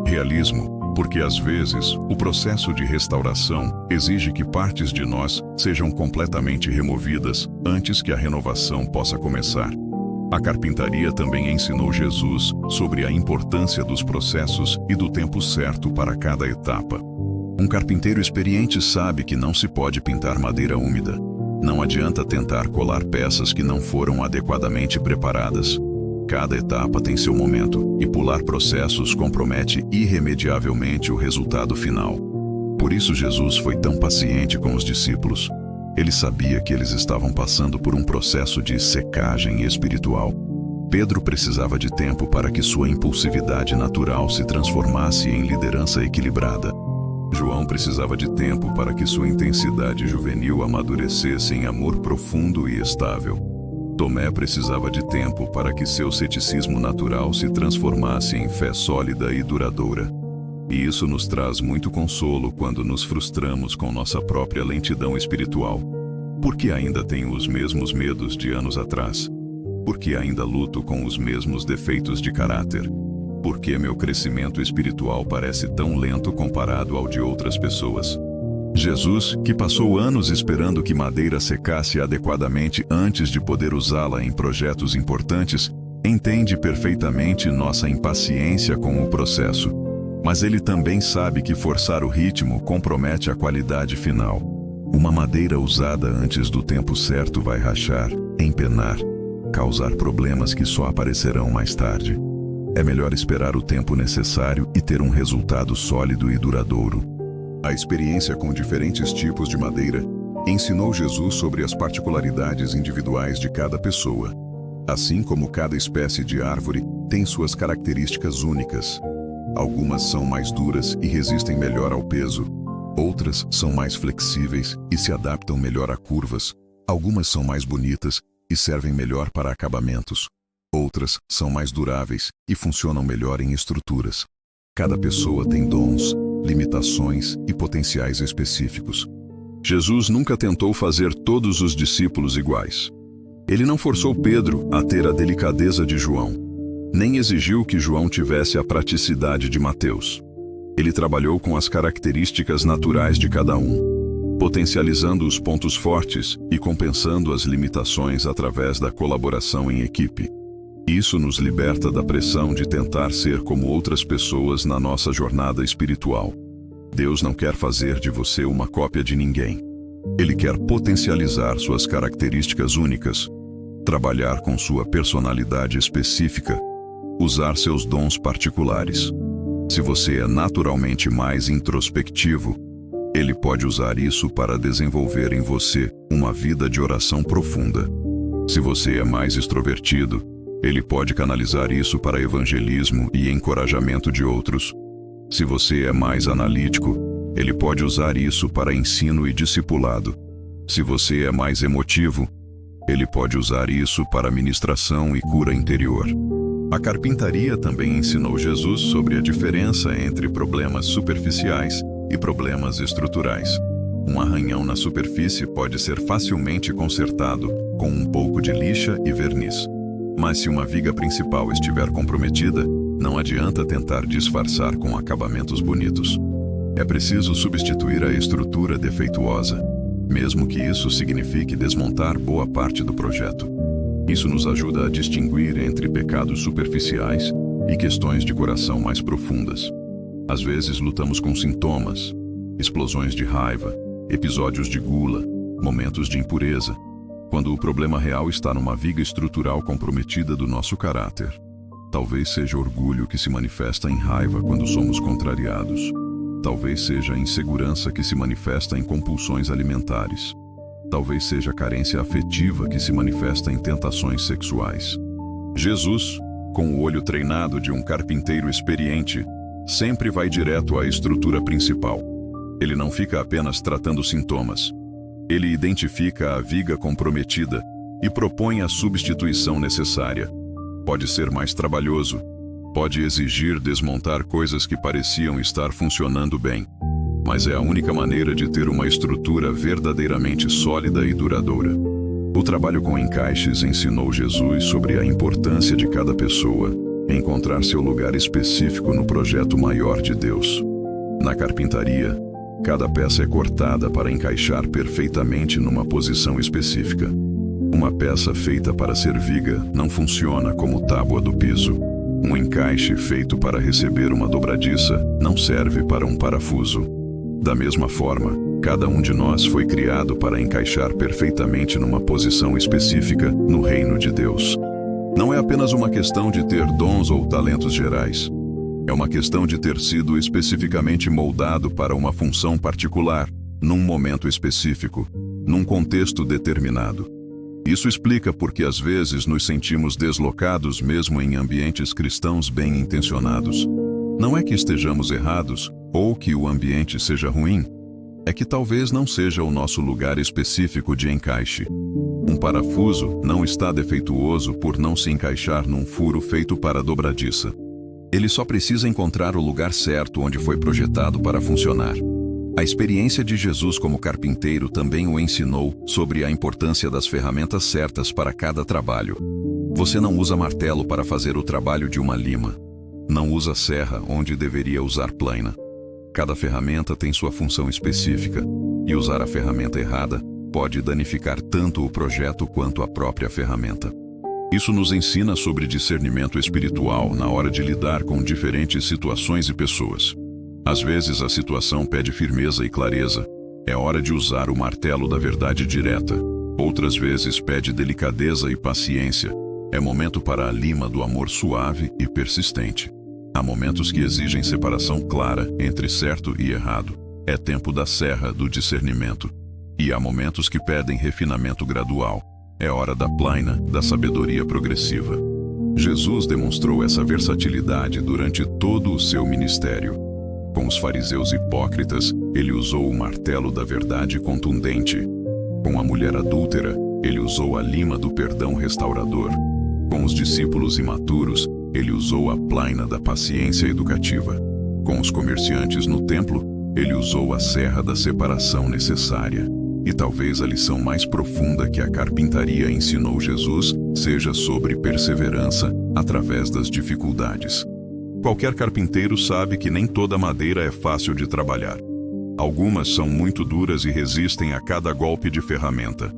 Realismo porque às vezes o processo de restauração exige que partes de nós sejam completamente removidas antes que a renovação possa começar. A carpintaria também ensinou Jesus sobre a importância dos processos e do tempo certo para cada etapa. Um carpinteiro experiente sabe que não se pode pintar madeira úmida. Não adianta tentar colar peças que não foram adequadamente preparadas. Cada etapa tem seu momento, e pular processos compromete irremediavelmente o resultado final. Por isso Jesus foi tão paciente com os discípulos. Ele sabia que eles estavam passando por um processo de secagem espiritual. Pedro precisava de tempo para que sua impulsividade natural se transformasse em liderança equilibrada. João precisava de tempo para que sua intensidade juvenil amadurecesse em amor profundo e estável. Tomé precisava de tempo para que seu ceticismo natural se transformasse em fé sólida e duradoura. E isso nos traz muito consolo quando nos frustramos com nossa própria lentidão espiritual. Porque ainda tenho os mesmos medos de anos atrás? Porque ainda luto com os mesmos defeitos de caráter? Porque meu crescimento espiritual parece tão lento comparado ao de outras pessoas? Jesus, que passou anos esperando que madeira secasse adequadamente antes de poder usá-la em projetos importantes, entende perfeitamente nossa impaciência com o processo. Mas ele também sabe que forçar o ritmo compromete a qualidade final. Uma madeira usada antes do tempo certo vai rachar, empenar, causar problemas que só aparecerão mais tarde. É melhor esperar o tempo necessário e ter um resultado sólido e duradouro. A experiência com diferentes tipos de madeira ensinou Jesus sobre as particularidades individuais de cada pessoa. Assim como cada espécie de árvore tem suas características únicas. Algumas são mais duras e resistem melhor ao peso. Outras são mais flexíveis e se adaptam melhor a curvas. Algumas são mais bonitas e servem melhor para acabamentos. Outras são mais duráveis e funcionam melhor em estruturas. Cada pessoa tem dons, limitações e potenciais específicos. Jesus nunca tentou fazer todos os discípulos iguais. Ele não forçou Pedro a ter a delicadeza de João, nem exigiu que João tivesse a praticidade de Mateus. Ele trabalhou com as características naturais de cada um, potencializando os pontos fortes e compensando as limitações através da colaboração em equipe. Isso nos liberta da pressão de tentar ser como outras pessoas na nossa jornada espiritual. Deus não quer fazer de você uma cópia de ninguém. Ele quer potencializar suas características únicas, trabalhar com sua personalidade específica, usar seus dons particulares. Se você é naturalmente mais introspectivo, Ele pode usar isso para desenvolver em você uma vida de oração profunda. Se você é mais extrovertido, Ele pode canalizar isso para evangelismo e encorajamento de outros. Se você é mais analítico, Ele pode usar isso para ensino e discipulado. Se você é mais emotivo, Ele pode usar isso para ministração e cura interior. A carpintaria também ensinou Jesus sobre a diferença entre problemas superficiais e problemas estruturais. Um arranhão na superfície pode ser facilmente consertado com um pouco de lixa e verniz. Mas se uma viga principal estiver comprometida, não adianta tentar disfarçar com acabamentos bonitos. É preciso substituir a estrutura defeituosa, mesmo que isso signifique desmontar boa parte do projeto. Isso nos ajuda a distinguir entre pecados superficiais e questões de coração mais profundas. Às vezes lutamos com sintomas, explosões de raiva, episódios de gula, momentos de impureza, quando o problema real está numa viga estrutural comprometida do nosso caráter. Talvez seja orgulho que se manifesta em raiva quando somos contrariados. Talvez seja a insegurança que se manifesta em compulsões alimentares. Talvez seja a carência afetiva que se manifesta em tentações sexuais. Jesus, com o olho treinado de um carpinteiro experiente, sempre vai direto à estrutura principal. Ele não fica apenas tratando sintomas. Ele identifica a viga comprometida e propõe a substituição necessária. Pode ser mais trabalhoso, pode exigir desmontar coisas que pareciam estar funcionando bem, mas é a única maneira de ter uma estrutura verdadeiramente sólida e duradoura. O trabalho com encaixes ensinou Jesus sobre a importância de cada pessoa encontrar seu lugar específico no projeto maior de Deus. Na carpintaria, cada peça é cortada para encaixar perfeitamente numa posição específica. Uma peça feita para ser viga não funciona como tábua do piso. Um encaixe feito para receber uma dobradiça não serve para um parafuso. Da mesma forma, cada um de nós foi criado para encaixar perfeitamente numa posição específica no reino de Deus. Não é apenas uma questão de ter dons ou talentos gerais. É uma questão de ter sido especificamente moldado para uma função particular, num momento específico, num contexto determinado. Isso explica por que às vezes nos sentimos deslocados mesmo em ambientes cristãos bem intencionados. Não é que estejamos errados ou que o ambiente seja ruim, é que talvez não seja o nosso lugar específico de encaixe. Um parafuso não está defeituoso por não se encaixar num furo feito para dobradiça. Ele só precisa encontrar o lugar certo onde foi projetado para funcionar. A experiência de Jesus como carpinteiro também o ensinou sobre a importância das ferramentas certas para cada trabalho. Você não usa martelo para fazer o trabalho de uma lima. Não usa serra onde deveria usar plaina. Cada ferramenta tem sua função específica, e usar a ferramenta errada pode danificar tanto o projeto quanto a própria ferramenta. Isso nos ensina sobre discernimento espiritual na hora de lidar com diferentes situações e pessoas. Às vezes a situação pede firmeza e clareza. É hora de usar o martelo da verdade direta. Outras vezes pede delicadeza e paciência. É momento para a lima do amor suave e persistente. Há momentos que exigem separação clara entre certo e errado. É tempo da serra do discernimento. E há momentos que pedem refinamento gradual. É hora da plaina, da sabedoria progressiva. Jesus demonstrou essa versatilidade durante todo o seu ministério. Com os fariseus hipócritas, ele usou o martelo da verdade contundente. Com a mulher adúltera, ele usou a lima do perdão restaurador. Com os discípulos imaturos, ele usou a plaina da paciência educativa. Com os comerciantes no templo, ele usou a serra da separação necessária. E talvez a lição mais profunda que a carpintaria ensinou Jesus seja sobre perseverança através das dificuldades. Qualquer carpinteiro sabe que nem toda madeira é fácil de trabalhar. Algumas são muito duras e resistem a cada golpe de ferramenta.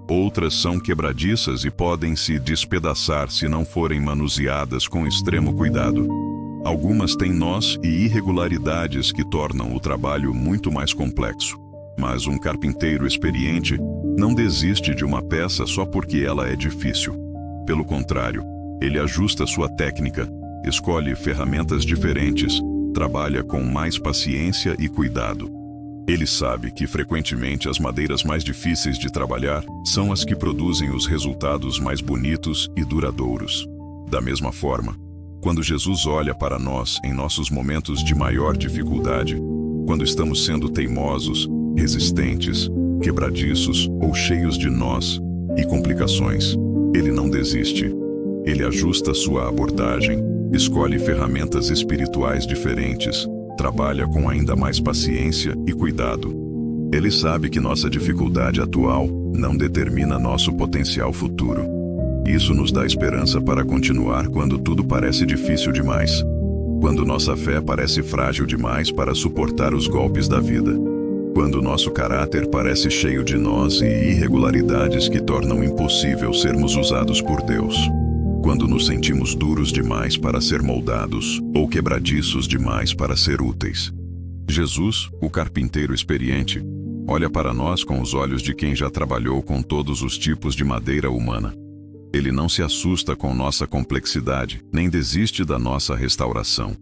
Outras são quebradiças e podem se despedaçar se não forem manuseadas com extremo cuidado. Algumas têm nós e irregularidades que tornam o trabalho muito mais complexo. Mas um carpinteiro experiente não desiste de uma peça só porque ela é difícil. Pelo contrário, ele ajusta sua técnica, escolhe ferramentas diferentes, trabalha com mais paciência e cuidado. Ele sabe que frequentemente as madeiras mais difíceis de trabalhar são as que produzem os resultados mais bonitos e duradouros. Da mesma forma, quando Jesus olha para nós em nossos momentos de maior dificuldade, quando estamos sendo teimosos, resistentes, quebradiços ou cheios de nós e complicações, ele não desiste. Ele ajusta sua abordagem, escolhe ferramentas espirituais diferentes, trabalha com ainda mais paciência e cuidado. Ele sabe que nossa dificuldade atual não determina nosso potencial futuro. Isso nos dá esperança para continuar quando tudo parece difícil demais, quando nossa fé parece frágil demais para suportar os golpes da vida. Quando nosso caráter parece cheio de nós e irregularidades que tornam impossível sermos usados por Deus. Quando nos sentimos duros demais para ser moldados ou quebradiços demais para ser úteis. Jesus, o carpinteiro experiente, olha para nós com os olhos de quem já trabalhou com todos os tipos de madeira humana. Ele não se assusta com nossa complexidade, nem desiste da nossa restauração.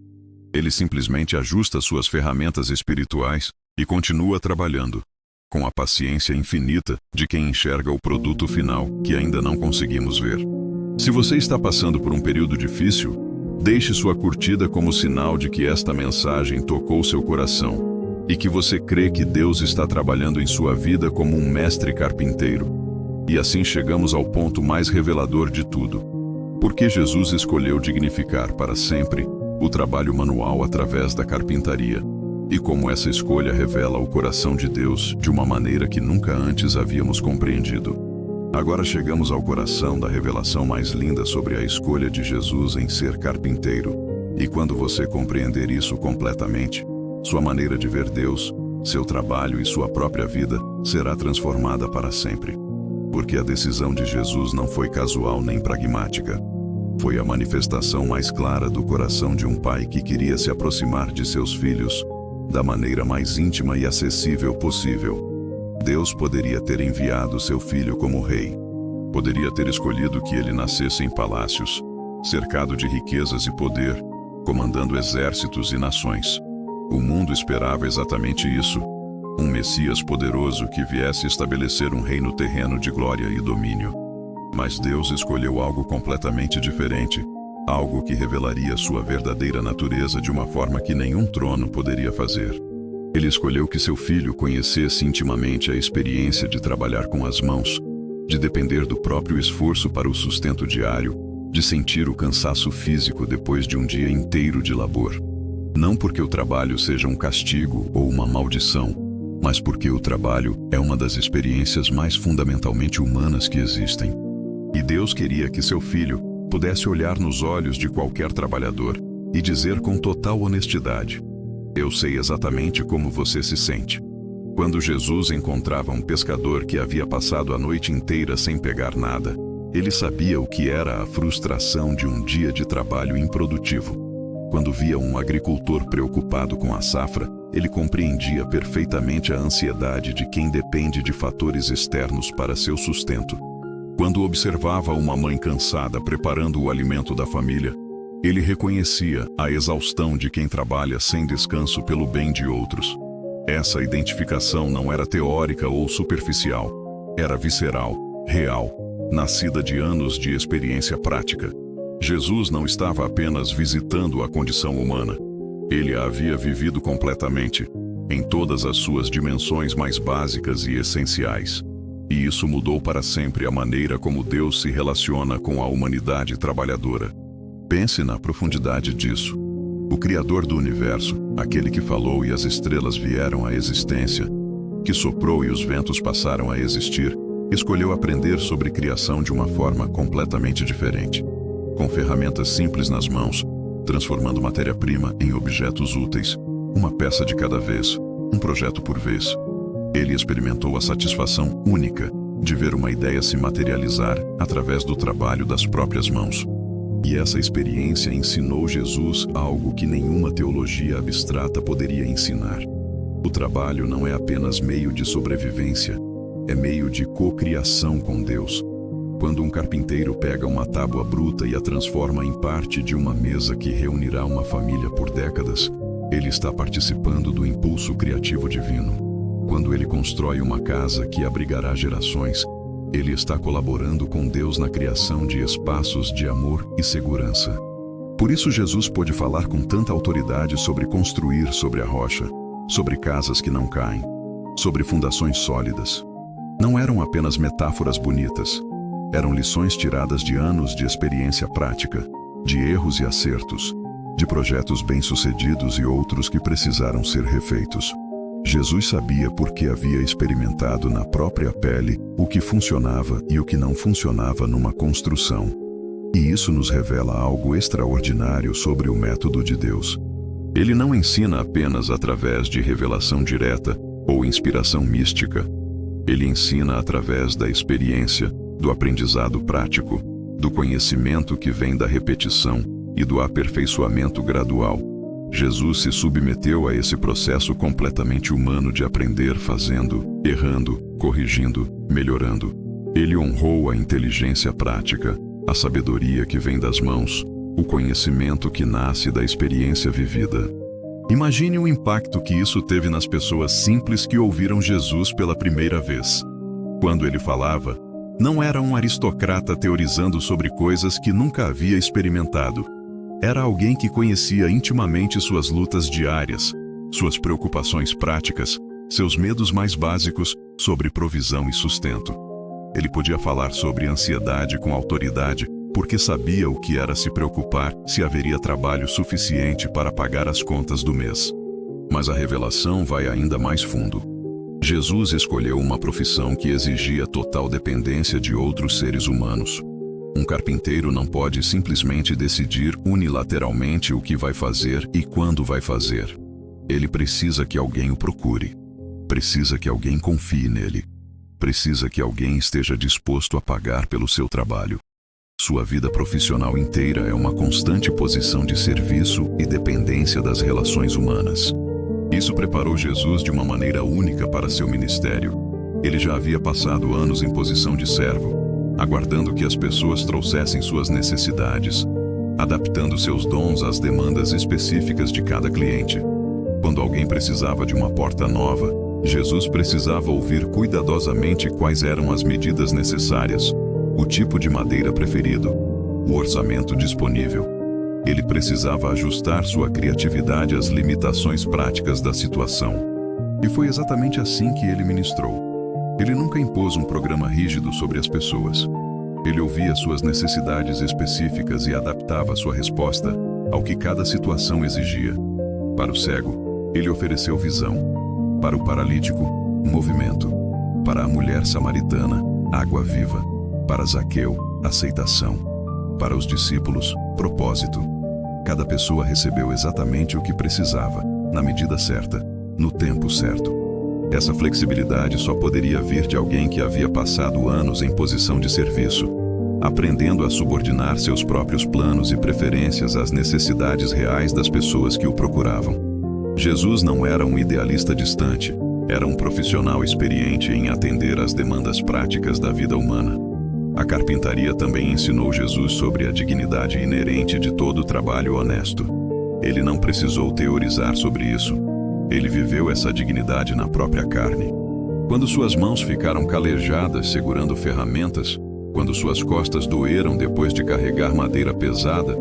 Ele simplesmente ajusta suas ferramentas espirituais e continua trabalhando, com a paciência infinita de quem enxerga o produto final que ainda não conseguimos ver. Se você está passando por um período difícil, deixe sua curtida como sinal de que esta mensagem tocou seu coração e que você crê que Deus está trabalhando em sua vida como um mestre carpinteiro. E assim chegamos ao ponto mais revelador de tudo. Por que Jesus escolheu dignificar para sempre o trabalho manual através da carpintaria? E como essa escolha revela o coração de Deus de uma maneira que nunca antes havíamos compreendido. Agora chegamos ao coração da revelação mais linda sobre a escolha de Jesus em ser carpinteiro. E quando você compreender isso completamente, sua maneira de ver Deus, seu trabalho e sua própria vida será transformada para sempre. Porque a decisão de Jesus não foi casual nem pragmática. Foi a manifestação mais clara do coração de um pai que queria se aproximar de seus filhos da maneira mais íntima e acessível possível. Deus poderia ter enviado seu filho como rei. Poderia ter escolhido que ele nascesse em palácios, cercado de riquezas e poder, comandando exércitos e nações. O mundo esperava exatamente isso. Um Messias poderoso que viesse estabelecer um reino terreno de glória e domínio. Mas Deus escolheu algo completamente diferente. Algo que revelaria sua verdadeira natureza de uma forma que nenhum trono poderia fazer. Ele escolheu que seu filho conhecesse intimamente a experiência de trabalhar com as mãos, de depender do próprio esforço para o sustento diário, de sentir o cansaço físico depois de um dia inteiro de labor. Não porque o trabalho seja um castigo ou uma maldição, mas porque o trabalho é uma das experiências mais fundamentalmente humanas que existem. E Deus queria que seu filho pudesse olhar nos olhos de qualquer trabalhador e dizer com total honestidade: eu sei exatamente como você se sente. Quando Jesus encontrava um pescador que havia passado a noite inteira sem pegar nada, ele sabia o que era a frustração de um dia de trabalho improdutivo. Quando via um agricultor preocupado com a safra, ele compreendia perfeitamente a ansiedade de quem depende de fatores externos para seu sustento. Quando observava uma mãe cansada preparando o alimento da família, ele reconhecia a exaustão de quem trabalha sem descanso pelo bem de outros. Essa identificação não era teórica ou superficial, era visceral, real, nascida de anos de experiência prática. Jesus não estava apenas visitando a condição humana. Ele a havia vivido completamente, em todas as suas dimensões mais básicas e essenciais. E isso mudou para sempre a maneira como Deus se relaciona com a humanidade trabalhadora. Pense na profundidade disso. O Criador do universo, aquele que falou e as estrelas vieram à existência, que soprou e os ventos passaram a existir, escolheu aprender sobre criação de uma forma completamente diferente. Com ferramentas simples nas mãos, transformando matéria-prima em objetos úteis, uma peça de cada vez, um projeto por vez. Ele experimentou a satisfação única de ver uma ideia se materializar através do trabalho das próprias mãos. E essa experiência ensinou Jesus algo que nenhuma teologia abstrata poderia ensinar. O trabalho não é apenas meio de sobrevivência, é meio de cocriação com Deus. Quando um carpinteiro pega uma tábua bruta e a transforma em parte de uma mesa que reunirá uma família por décadas, ele está participando do impulso criativo divino. Quando ele constrói uma casa que abrigará gerações, ele está colaborando com Deus na criação de espaços de amor e segurança. Por isso Jesus pôde falar com tanta autoridade sobre construir sobre a rocha, sobre casas que não caem, sobre fundações sólidas. Não eram apenas metáforas bonitas, eram lições tiradas de anos de experiência prática, de erros e acertos, de projetos bem-sucedidos e outros que precisaram ser refeitos. Jesus sabia porque havia experimentado na própria pele o que funcionava e o que não funcionava numa construção. E isso nos revela algo extraordinário sobre o método de Deus. Ele não ensina apenas através de revelação direta ou inspiração mística. Ele ensina através da experiência, do aprendizado prático, do conhecimento que vem da repetição e do aperfeiçoamento gradual. Jesus se submeteu a esse processo completamente humano de aprender fazendo, errando, corrigindo, melhorando. Ele honrou a inteligência prática, a sabedoria que vem das mãos, o conhecimento que nasce da experiência vivida. Imagine o impacto que isso teve nas pessoas simples que ouviram Jesus pela primeira vez. Quando ele falava, não era um aristocrata teorizando sobre coisas que nunca havia experimentado. Era alguém que conhecia intimamente suas lutas diárias, suas preocupações práticas, seus medos mais básicos sobre provisão e sustento. Ele podia falar sobre ansiedade com autoridade, porque sabia o que era se preocupar se haveria trabalho suficiente para pagar as contas do mês. Mas a revelação vai ainda mais fundo. Jesus escolheu uma profissão que exigia total dependência de outros seres humanos. Um carpinteiro não pode simplesmente decidir unilateralmente o que vai fazer e quando vai fazer. Ele precisa que alguém o procure. Precisa que alguém confie nele. Precisa que alguém esteja disposto a pagar pelo seu trabalho. Sua vida profissional inteira é uma constante posição de serviço e dependência das relações humanas. Isso preparou Jesus de uma maneira única para seu ministério. Ele já havia passado anos em posição de servo, aguardando que as pessoas trouxessem suas necessidades, adaptando seus dons às demandas específicas de cada cliente. Quando alguém precisava de uma porta nova, Jesus precisava ouvir cuidadosamente quais eram as medidas necessárias, o tipo de madeira preferido, o orçamento disponível. Ele precisava ajustar sua criatividade às limitações práticas da situação. E foi exatamente assim que ele ministrou. Ele nunca impôs um programa rígido sobre as pessoas. Ele ouvia suas necessidades específicas e adaptava sua resposta ao que cada situação exigia. Para o cego, ele ofereceu visão. Para o paralítico, movimento. Para a mulher samaritana, água viva. Para Zaqueu, aceitação. Para os discípulos, propósito. Cada pessoa recebeu exatamente o que precisava, na medida certa, no tempo certo. Essa flexibilidade só poderia vir de alguém que havia passado anos em posição de serviço, aprendendo a subordinar seus próprios planos e preferências às necessidades reais das pessoas que o procuravam. Jesus não era um idealista distante, era um profissional experiente em atender às demandas práticas da vida humana. A carpintaria também ensinou Jesus sobre a dignidade inerente de todo trabalho honesto. Ele não precisou teorizar sobre isso. Ele viveu essa dignidade na própria carne. Quando suas mãos ficaram calejadas segurando ferramentas, quando suas costas doeram depois de carregar madeira pesada,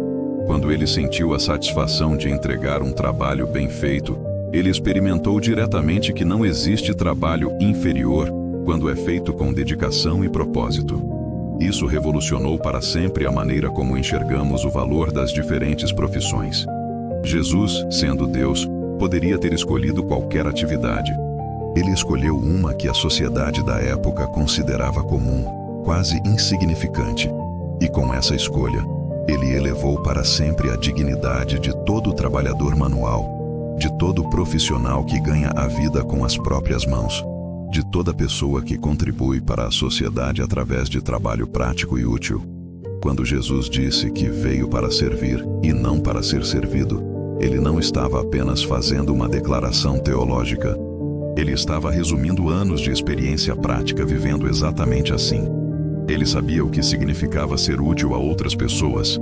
quando ele sentiu a satisfação de entregar um trabalho bem feito, ele experimentou diretamente que não existe trabalho inferior quando é feito com dedicação e propósito. Isso revolucionou para sempre a maneira como enxergamos o valor das diferentes profissões. Jesus, sendo Deus, poderia ter escolhido qualquer atividade. Ele escolheu uma que a sociedade da época considerava comum, quase insignificante. E com essa escolha, ele elevou para sempre a dignidade de todo trabalhador manual, de todo profissional que ganha a vida com as próprias mãos, de toda pessoa que contribui para a sociedade através de trabalho prático e útil. Quando Jesus disse que veio para servir e não para ser servido, ele não estava apenas fazendo uma declaração teológica. Ele estava resumindo anos de experiência prática vivendo exatamente assim. Ele sabia o que significava ser útil a outras pessoas,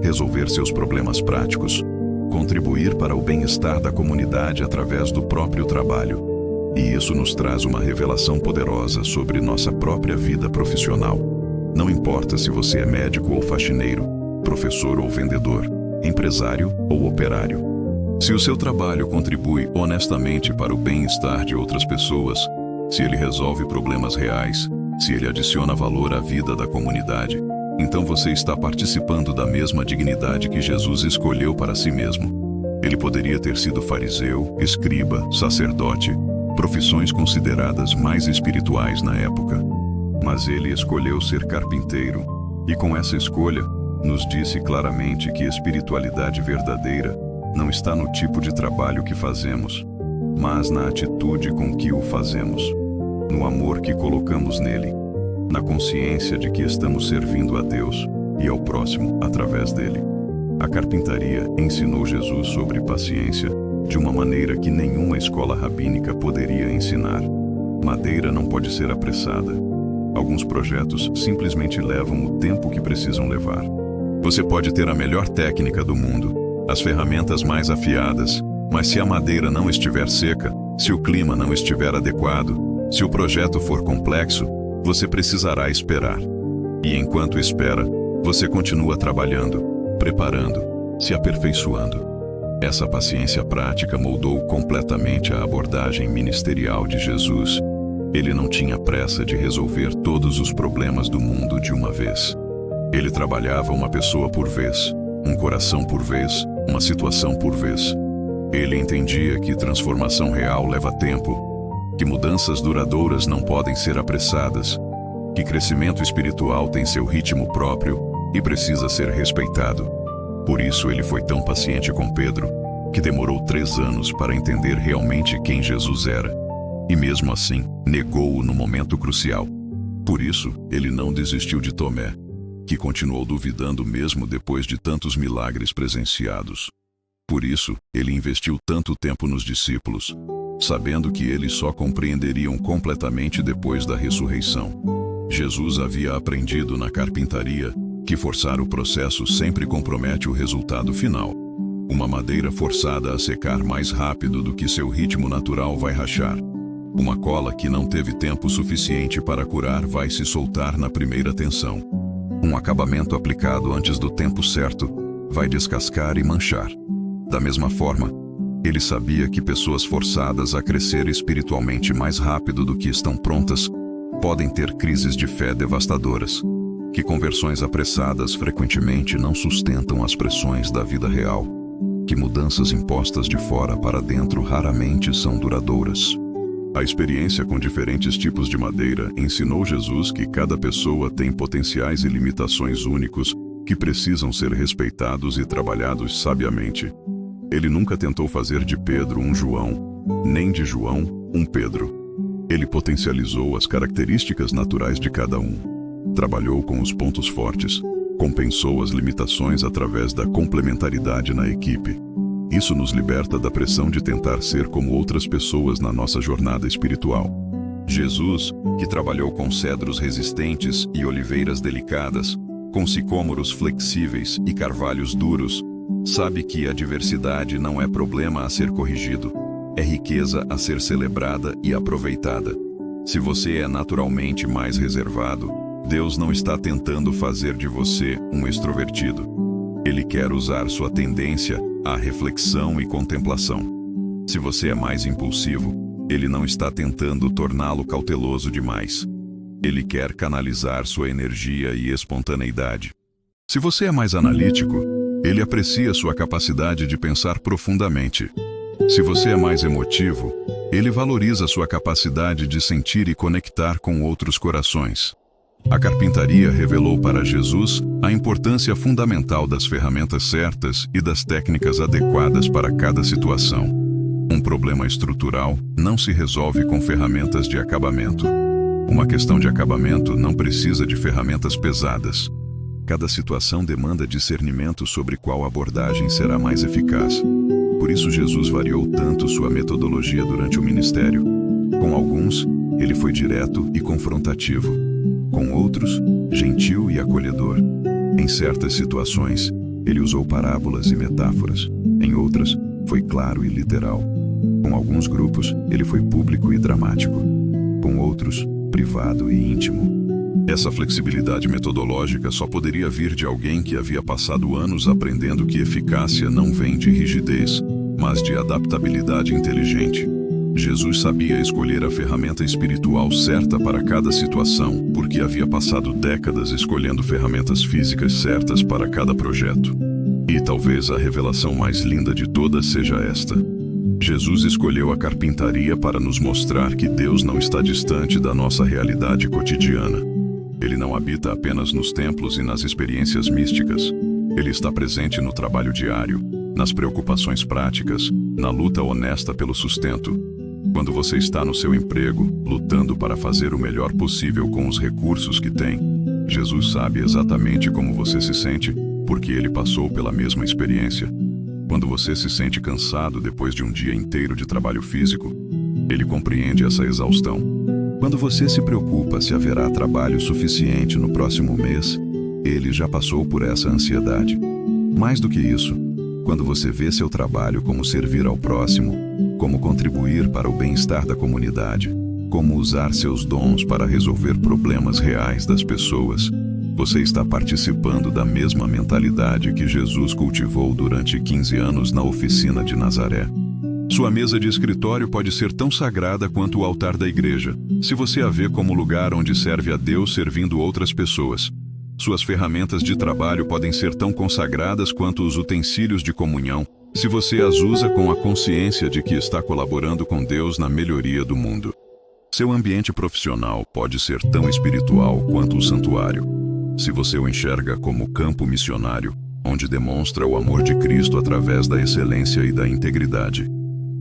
resolver seus problemas práticos, contribuir para o bem-estar da comunidade através do próprio trabalho. E isso nos traz uma revelação poderosa sobre nossa própria vida profissional. Não importa se você é médico ou faxineiro, professor ou vendedor, empresário ou operário. Se o seu trabalho contribui honestamente para o bem-estar de outras pessoas, se ele resolve problemas reais, se ele adiciona valor à vida da comunidade, então você está participando da mesma dignidade que Jesus escolheu para si mesmo. Ele poderia ter sido fariseu, escriba, sacerdote, profissões consideradas mais espirituais na época. Mas ele escolheu ser carpinteiro, e com essa escolha, nos disse claramente que espiritualidade verdadeira não está no tipo de trabalho que fazemos, mas na atitude com que o fazemos, no amor que colocamos nele, na consciência de que estamos servindo a Deus e ao próximo através dele. A carpintaria ensinou Jesus sobre paciência de uma maneira que nenhuma escola rabínica poderia ensinar. Madeira não pode ser apressada. Alguns projetos simplesmente levam o tempo que precisam levar. Você pode ter a melhor técnica do mundo, as ferramentas mais afiadas, mas se a madeira não estiver seca, se o clima não estiver adequado, se o projeto for complexo, você precisará esperar. E enquanto espera, você continua trabalhando, preparando, se aperfeiçoando. Essa paciência prática moldou completamente a abordagem ministerial de Jesus. Ele não tinha pressa de resolver todos os problemas do mundo de uma vez. Ele trabalhava uma pessoa por vez, um coração por vez, uma situação por vez. Ele entendia que transformação real leva tempo, que mudanças duradouras não podem ser apressadas, que crescimento espiritual tem seu ritmo próprio e precisa ser respeitado. Por isso ele foi tão paciente com Pedro, que demorou 3 anos para entender realmente quem Jesus era. E mesmo assim, negou-o no momento crucial. Por isso, ele não desistiu de Tomé, que continuou duvidando mesmo depois de tantos milagres presenciados. Por isso, ele investiu tanto tempo nos discípulos, sabendo que eles só compreenderiam completamente depois da ressurreição. Jesus havia aprendido na carpintaria que forçar o processo sempre compromete o resultado final. Uma madeira forçada a secar mais rápido do que seu ritmo natural vai rachar. Uma cola que não teve tempo suficiente para curar vai se soltar na primeira tensão. Um acabamento aplicado antes do tempo certo vai descascar e manchar. Da mesma forma, ele sabia que pessoas forçadas a crescer espiritualmente mais rápido do que estão prontas podem ter crises de fé devastadoras, que conversões apressadas frequentemente não sustentam as pressões da vida real, que mudanças impostas de fora para dentro raramente são duradouras. A experiência com diferentes tipos de madeira ensinou Jesus que cada pessoa tem potenciais e limitações únicos que precisam ser respeitados e trabalhados sabiamente. Ele nunca tentou fazer de Pedro um João, nem de João um Pedro. Ele potencializou as características naturais de cada um. Trabalhou com os pontos fortes, compensou as limitações através da complementaridade na equipe. Isso nos liberta da pressão de tentar ser como outras pessoas na nossa jornada espiritual. Jesus, que trabalhou com cedros resistentes e oliveiras delicadas, com sicômoros flexíveis e carvalhos duros, sabe que a diversidade não é problema a ser corrigido, é riqueza a ser celebrada e aproveitada. Se você é naturalmente mais reservado, Deus não está tentando fazer de você um extrovertido. Ele quer usar sua tendência à reflexão e contemplação. Se você é mais impulsivo, Ele não está tentando torná-lo cauteloso demais. Ele quer canalizar sua energia e espontaneidade. Se você é mais analítico, Ele aprecia sua capacidade de pensar profundamente. Se você é mais emotivo, Ele valoriza sua capacidade de sentir e conectar com outros corações. A carpintaria revelou para Jesus a importância fundamental das ferramentas certas e das técnicas adequadas para cada situação. Um problema estrutural não se resolve com ferramentas de acabamento. Uma questão de acabamento não precisa de ferramentas pesadas. Cada situação demanda discernimento sobre qual abordagem será mais eficaz. Por isso Jesus variou tanto sua metodologia durante o ministério. Com alguns, ele foi direto e confrontativo. Com outros, gentil e acolhedor. Em certas situações, ele usou parábolas e metáforas. Em outras, foi claro e literal. Com alguns grupos, ele foi público e dramático. Com outros, privado e íntimo. Essa flexibilidade metodológica só poderia vir de alguém que havia passado anos aprendendo que eficácia não vem de rigidez, mas de adaptabilidade inteligente. Jesus sabia escolher a ferramenta espiritual certa para cada situação, porque havia passado décadas escolhendo ferramentas físicas certas para cada projeto. E talvez a revelação mais linda de todas seja esta. Jesus escolheu a carpintaria para nos mostrar que Deus não está distante da nossa realidade cotidiana. Ele não habita apenas nos templos e nas experiências místicas. Ele está presente no trabalho diário, nas preocupações práticas, na luta honesta pelo sustento. Quando você está no seu emprego, lutando para fazer o melhor possível com os recursos que tem, Jesus sabe exatamente como você se sente, porque ele passou pela mesma experiência. Quando você se sente cansado depois de um dia inteiro de trabalho físico, ele compreende essa exaustão. Quando você se preocupa se haverá trabalho suficiente no próximo mês, ele já passou por essa ansiedade. Mais do que isso, quando você vê seu trabalho como servir ao próximo, como contribuir para o bem-estar da comunidade, como usar seus dons para resolver problemas reais das pessoas, você está participando da mesma mentalidade que Jesus cultivou durante 15 anos na oficina de Nazaré. Sua mesa de escritório pode ser tão sagrada quanto o altar da igreja, se você a vê como lugar onde serve a Deus servindo outras pessoas. Suas ferramentas de trabalho podem ser tão consagradas quanto os utensílios de comunhão, se você as usa com a consciência de que está colaborando com Deus na melhoria do mundo. Seu ambiente profissional pode ser tão espiritual quanto o santuário, se você o enxerga como campo missionário, onde demonstra o amor de Cristo através da excelência e da integridade.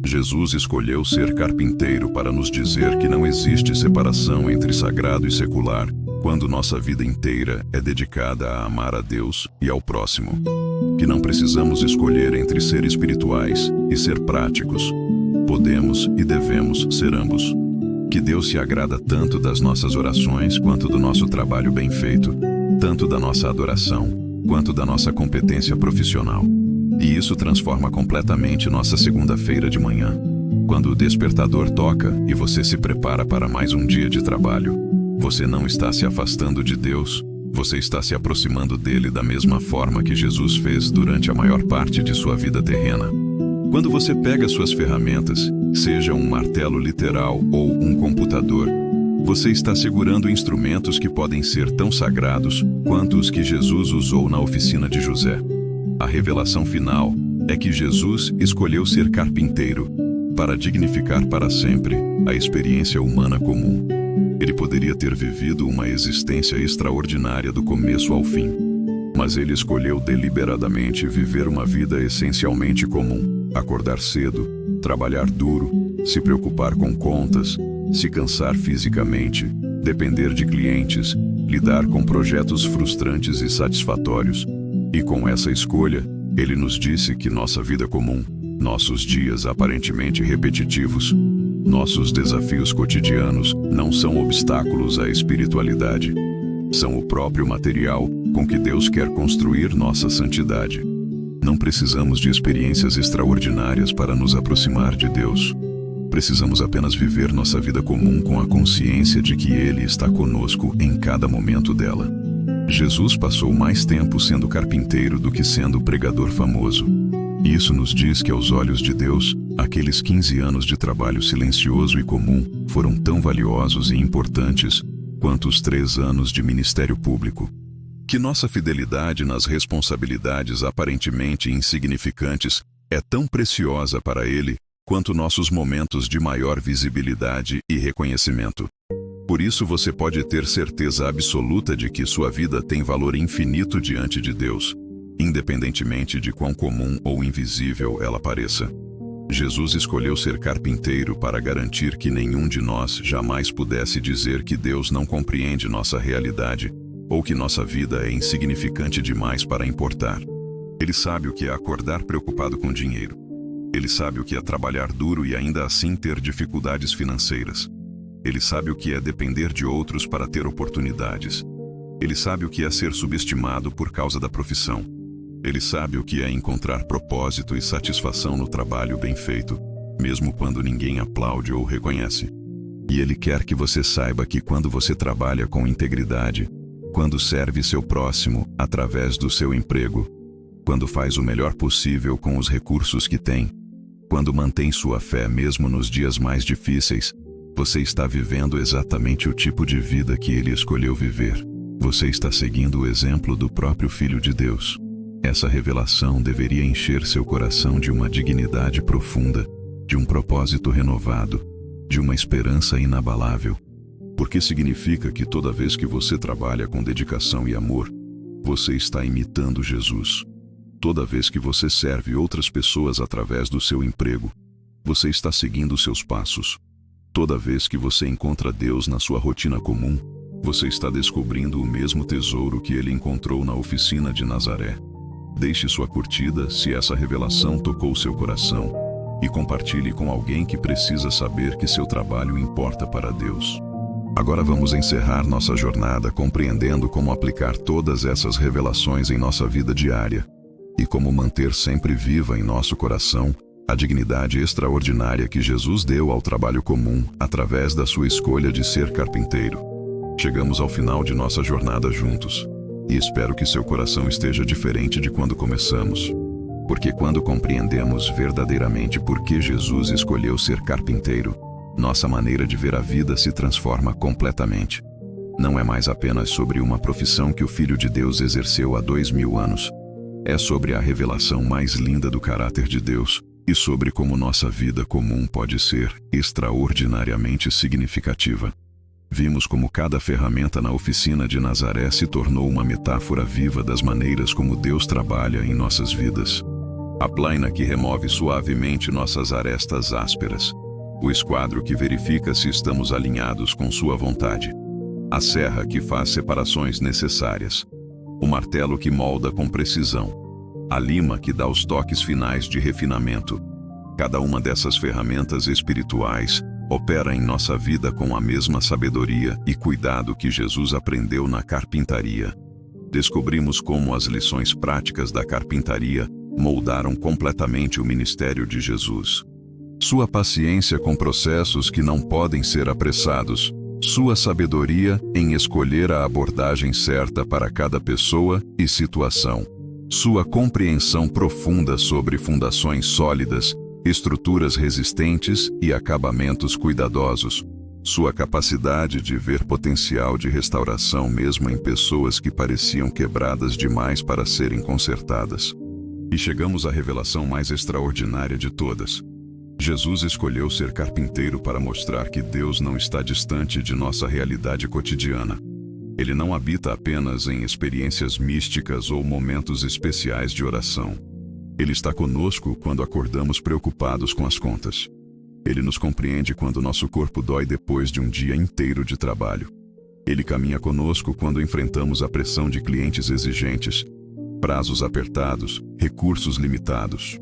Jesus escolheu ser carpinteiro para nos dizer que não existe separação entre sagrado e secular, quando nossa vida inteira é dedicada a amar a Deus e ao próximo. Que não precisamos escolher entre ser espirituais e ser práticos. Podemos e devemos ser ambos. Que Deus se agrada tanto das nossas orações quanto do nosso trabalho bem feito, tanto da nossa adoração quanto da nossa competência profissional. E isso transforma completamente nossa segunda-feira de manhã, quando o despertador toca e você se prepara para mais um dia de trabalho. Você não está se afastando de Deus, você está se aproximando dele da mesma forma que Jesus fez durante a maior parte de sua vida terrena. Quando você pega suas ferramentas, seja um martelo literal ou um computador, Você está segurando instrumentos que podem ser tão sagrados quanto os que Jesus usou na oficina de José. A revelação final é que Jesus escolheu ser carpinteiro para dignificar para sempre a experiência humana comum. Ele poderia ter vivido uma existência extraordinária do começo ao fim, mas ele escolheu deliberadamente viver uma vida essencialmente comum. Acordar cedo, trabalhar duro, se preocupar com contas, se cansar fisicamente, depender de clientes, lidar com projetos frustrantes e satisfatórios. E com essa escolha, ele nos disse que nossa vida comum, nossos dias aparentemente repetitivos, nossos desafios cotidianos não são obstáculos à espiritualidade. São o próprio material com que Deus quer construir nossa santidade. Não precisamos de experiências extraordinárias para nos aproximar de Deus. Precisamos apenas viver nossa vida comum com a consciência de que Ele está conosco em cada momento dela. Jesus passou mais tempo sendo carpinteiro do que sendo pregador famoso. Isso nos diz que, aos olhos de Deus, aqueles 15 anos de trabalho silencioso e comum foram tão valiosos e importantes quanto os 3 anos de ministério público. Que nossa fidelidade nas responsabilidades aparentemente insignificantes é tão preciosa para Ele quanto nossos momentos de maior visibilidade e reconhecimento. Por isso você pode ter certeza absoluta de que sua vida tem valor infinito diante de Deus, independentemente de quão comum ou invisível ela pareça. Jesus escolheu ser carpinteiro para garantir que nenhum de nós jamais pudesse dizer que Deus não compreende nossa realidade ou que nossa vida é insignificante demais para importar. Ele sabe o que é acordar preocupado com dinheiro. Ele sabe o que é trabalhar duro e ainda assim ter dificuldades financeiras. Ele sabe o que é depender de outros para ter oportunidades. Ele sabe o que é ser subestimado por causa da profissão. Ele sabe o que é encontrar propósito e satisfação no trabalho bem feito, mesmo quando ninguém aplaude ou reconhece. E Ele quer que você saiba que quando você trabalha com integridade, quando serve seu próximo através do seu emprego, quando faz o melhor possível com os recursos que tem, quando mantém sua fé mesmo nos dias mais difíceis, você está vivendo exatamente o tipo de vida que Ele escolheu viver. Você está seguindo o exemplo do próprio Filho de Deus. Essa revelação deveria encher seu coração de uma dignidade profunda, de um propósito renovado, de uma esperança inabalável. Porque significa que toda vez que você trabalha com dedicação e amor, você está imitando Jesus. Toda vez que você serve outras pessoas através do seu emprego, você está seguindo seus passos. Toda vez que você encontra Deus na sua rotina comum, você está descobrindo o mesmo tesouro que Ele encontrou na oficina de Nazaré. Deixe sua curtida se essa revelação tocou seu coração e compartilhe com alguém que precisa saber que seu trabalho importa para Deus. Agora vamos encerrar nossa jornada compreendendo como aplicar todas essas revelações em nossa vida diária e como manter sempre viva em nosso coração a dignidade extraordinária que Jesus deu ao trabalho comum através da sua escolha de ser carpinteiro. Chegamos ao final de nossa jornada juntos. E espero que seu coração esteja diferente de quando começamos. Porque quando compreendemos verdadeiramente por que Jesus escolheu ser carpinteiro, nossa maneira de ver a vida se transforma completamente. Não é mais apenas sobre uma profissão que o Filho de Deus exerceu há 2000 anos. É sobre a revelação mais linda do caráter de Deus e sobre como nossa vida comum pode ser extraordinariamente significativa. Vimos como cada ferramenta na oficina de Nazaré se tornou uma metáfora viva das maneiras como Deus trabalha em nossas vidas. A plaina que remove suavemente nossas arestas ásperas. O esquadro que verifica se estamos alinhados com sua vontade. A serra que faz separações necessárias. O martelo que molda com precisão. A lima que dá os toques finais de refinamento. Cada uma dessas ferramentas espirituais opera em nossa vida com a mesma sabedoria e cuidado que Jesus aprendeu na carpintaria. Descobrimos como as lições práticas da carpintaria moldaram completamente o ministério de Jesus. Sua paciência com processos que não podem ser apressados, sua sabedoria em escolher a abordagem certa para cada pessoa e situação, sua compreensão profunda sobre fundações sólidas, estruturas resistentes e acabamentos cuidadosos, Sua capacidade de ver potencial de restauração mesmo em pessoas que pareciam quebradas demais para serem consertadas. E chegamos à revelação mais extraordinária de todas. Jesus escolheu ser carpinteiro para mostrar que Deus não está distante de nossa realidade cotidiana. Ele não habita apenas em experiências místicas ou momentos especiais de oração. Ele está conosco quando acordamos preocupados com as contas. Ele nos compreende quando nosso corpo dói depois de um dia inteiro de trabalho. Ele caminha conosco quando enfrentamos a pressão de clientes exigentes, prazos apertados, recursos limitados.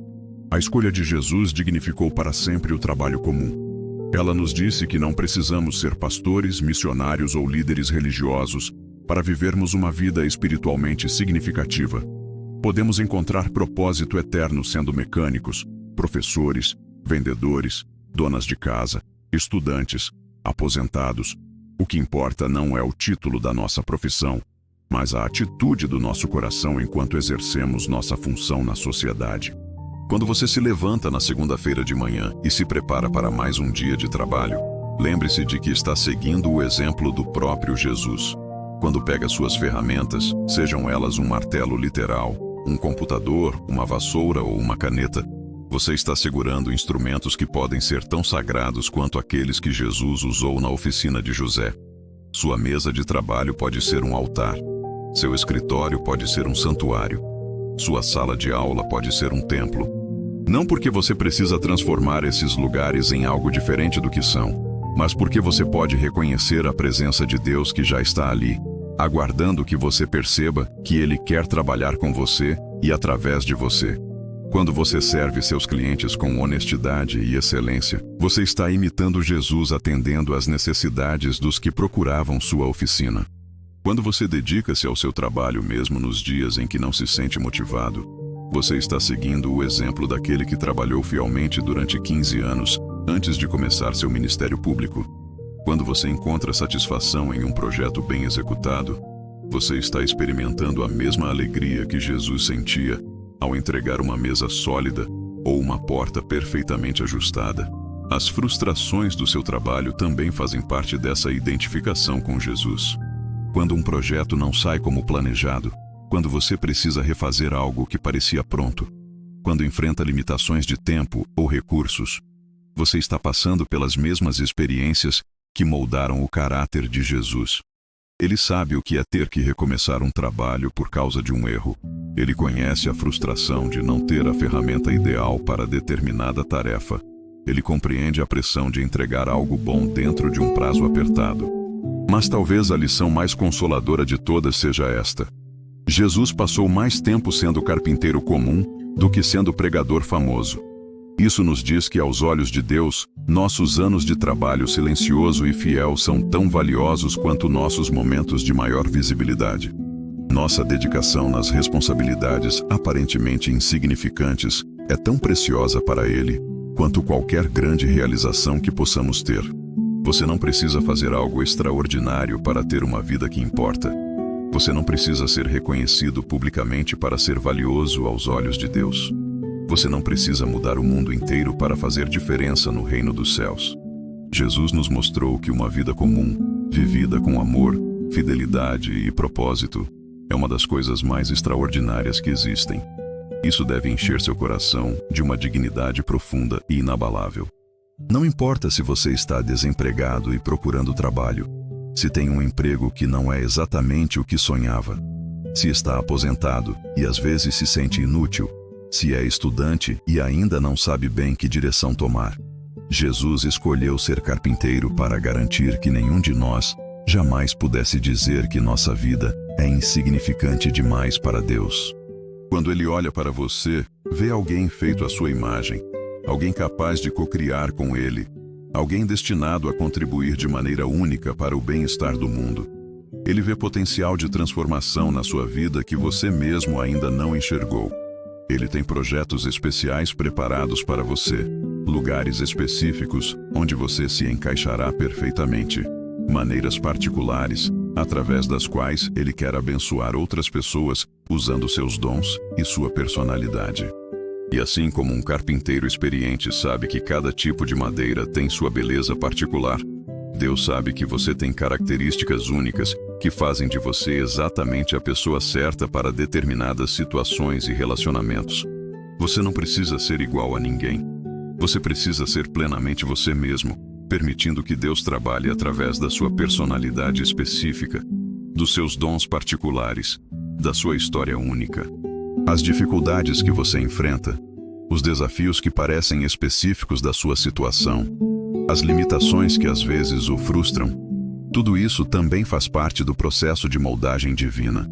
A escolha de Jesus dignificou para sempre o trabalho comum. Ela nos disse que não precisamos ser pastores, missionários ou líderes religiosos para vivermos uma vida espiritualmente significativa. Podemos encontrar propósito eterno sendo mecânicos, professores, vendedores, donas de casa, estudantes, aposentados. O que importa não é o título da nossa profissão, mas a atitude do nosso coração enquanto exercemos nossa função na sociedade. Quando você se levanta na segunda-feira de manhã e se prepara para mais um dia de trabalho, lembre-se de que está seguindo o exemplo do próprio Jesus. Quando pega suas ferramentas, sejam elas um martelo literal, um computador, uma vassoura ou uma caneta, você está segurando instrumentos que podem ser tão sagrados quanto aqueles que Jesus usou na oficina de José. Sua mesa de trabalho pode ser um altar. Seu escritório pode ser um santuário. Sua sala de aula pode ser um templo. Não porque você precisa transformar esses lugares em algo diferente do que são, mas porque você pode reconhecer a presença de Deus que já está ali, aguardando que você perceba que Ele quer trabalhar com você e através de você. Quando você serve seus clientes com honestidade e excelência, você está imitando Jesus atendendo às necessidades dos que procuravam sua oficina. Quando você dedica-se ao seu trabalho mesmo nos dias em que não se sente motivado, você está seguindo o exemplo daquele que trabalhou fielmente durante 15 anos antes de começar seu ministério público. Quando você encontra satisfação em um projeto bem executado, você está experimentando a mesma alegria que Jesus sentia ao entregar uma mesa sólida ou uma porta perfeitamente ajustada. As frustrações do seu trabalho também fazem parte dessa identificação com Jesus. Quando um projeto não sai como planejado, quando você precisa refazer algo que parecia pronto, quando enfrenta limitações de tempo ou recursos, você está passando pelas mesmas experiências que moldaram o caráter de Jesus. Ele sabe o que é ter que recomeçar um trabalho por causa de um erro. Ele conhece a frustração de não ter a ferramenta ideal para determinada tarefa. Ele compreende a pressão de entregar algo bom dentro de um prazo apertado. Mas talvez a lição mais consoladora de todas seja esta: Jesus passou mais tempo sendo carpinteiro comum do que sendo pregador famoso. Isso nos diz que, aos olhos de Deus, nossos anos de trabalho silencioso e fiel são tão valiosos quanto nossos momentos de maior visibilidade. Nossa dedicação nas responsabilidades aparentemente insignificantes é tão preciosa para Ele quanto qualquer grande realização que possamos ter. Você não precisa fazer algo extraordinário para ter uma vida que importa. Você não precisa ser reconhecido publicamente para ser valioso aos olhos de Deus. Você não precisa mudar o mundo inteiro para fazer diferença no reino dos céus. Jesus nos mostrou que uma vida comum, vivida com amor, fidelidade e propósito, é uma das coisas mais extraordinárias que existem. Isso deve encher seu coração de uma dignidade profunda e inabalável. Não importa se você está desempregado e procurando trabalho, se tem um emprego que não é exatamente o que sonhava, se está aposentado e às vezes se sente inútil, se é estudante e ainda não sabe bem que direção tomar. Jesus escolheu ser carpinteiro para garantir que nenhum de nós jamais pudesse dizer que nossa vida é insignificante demais para Deus. Quando Ele olha para você, vê alguém feito à sua imagem, alguém capaz de cocriar com Ele, alguém destinado a contribuir de maneira única para o bem-estar do mundo. Ele vê potencial de transformação na sua vida que você mesmo ainda não enxergou. Ele tem projetos especiais preparados para você, lugares específicos onde você se encaixará perfeitamente, maneiras particulares, através das quais Ele quer abençoar outras pessoas usando seus dons e sua personalidade. E assim como um carpinteiro experiente sabe que cada tipo de madeira tem sua beleza particular, Deus sabe que você tem características únicas que fazem de você exatamente a pessoa certa para determinadas situações e relacionamentos. Você não precisa ser igual a ninguém. Você precisa ser plenamente você mesmo, permitindo que Deus trabalhe através da sua personalidade específica, dos seus dons particulares, da sua história única. As dificuldades que você enfrenta, os desafios que parecem específicos da sua situação, as limitações que às vezes o frustram, tudo isso também faz parte do processo de moldagem divina.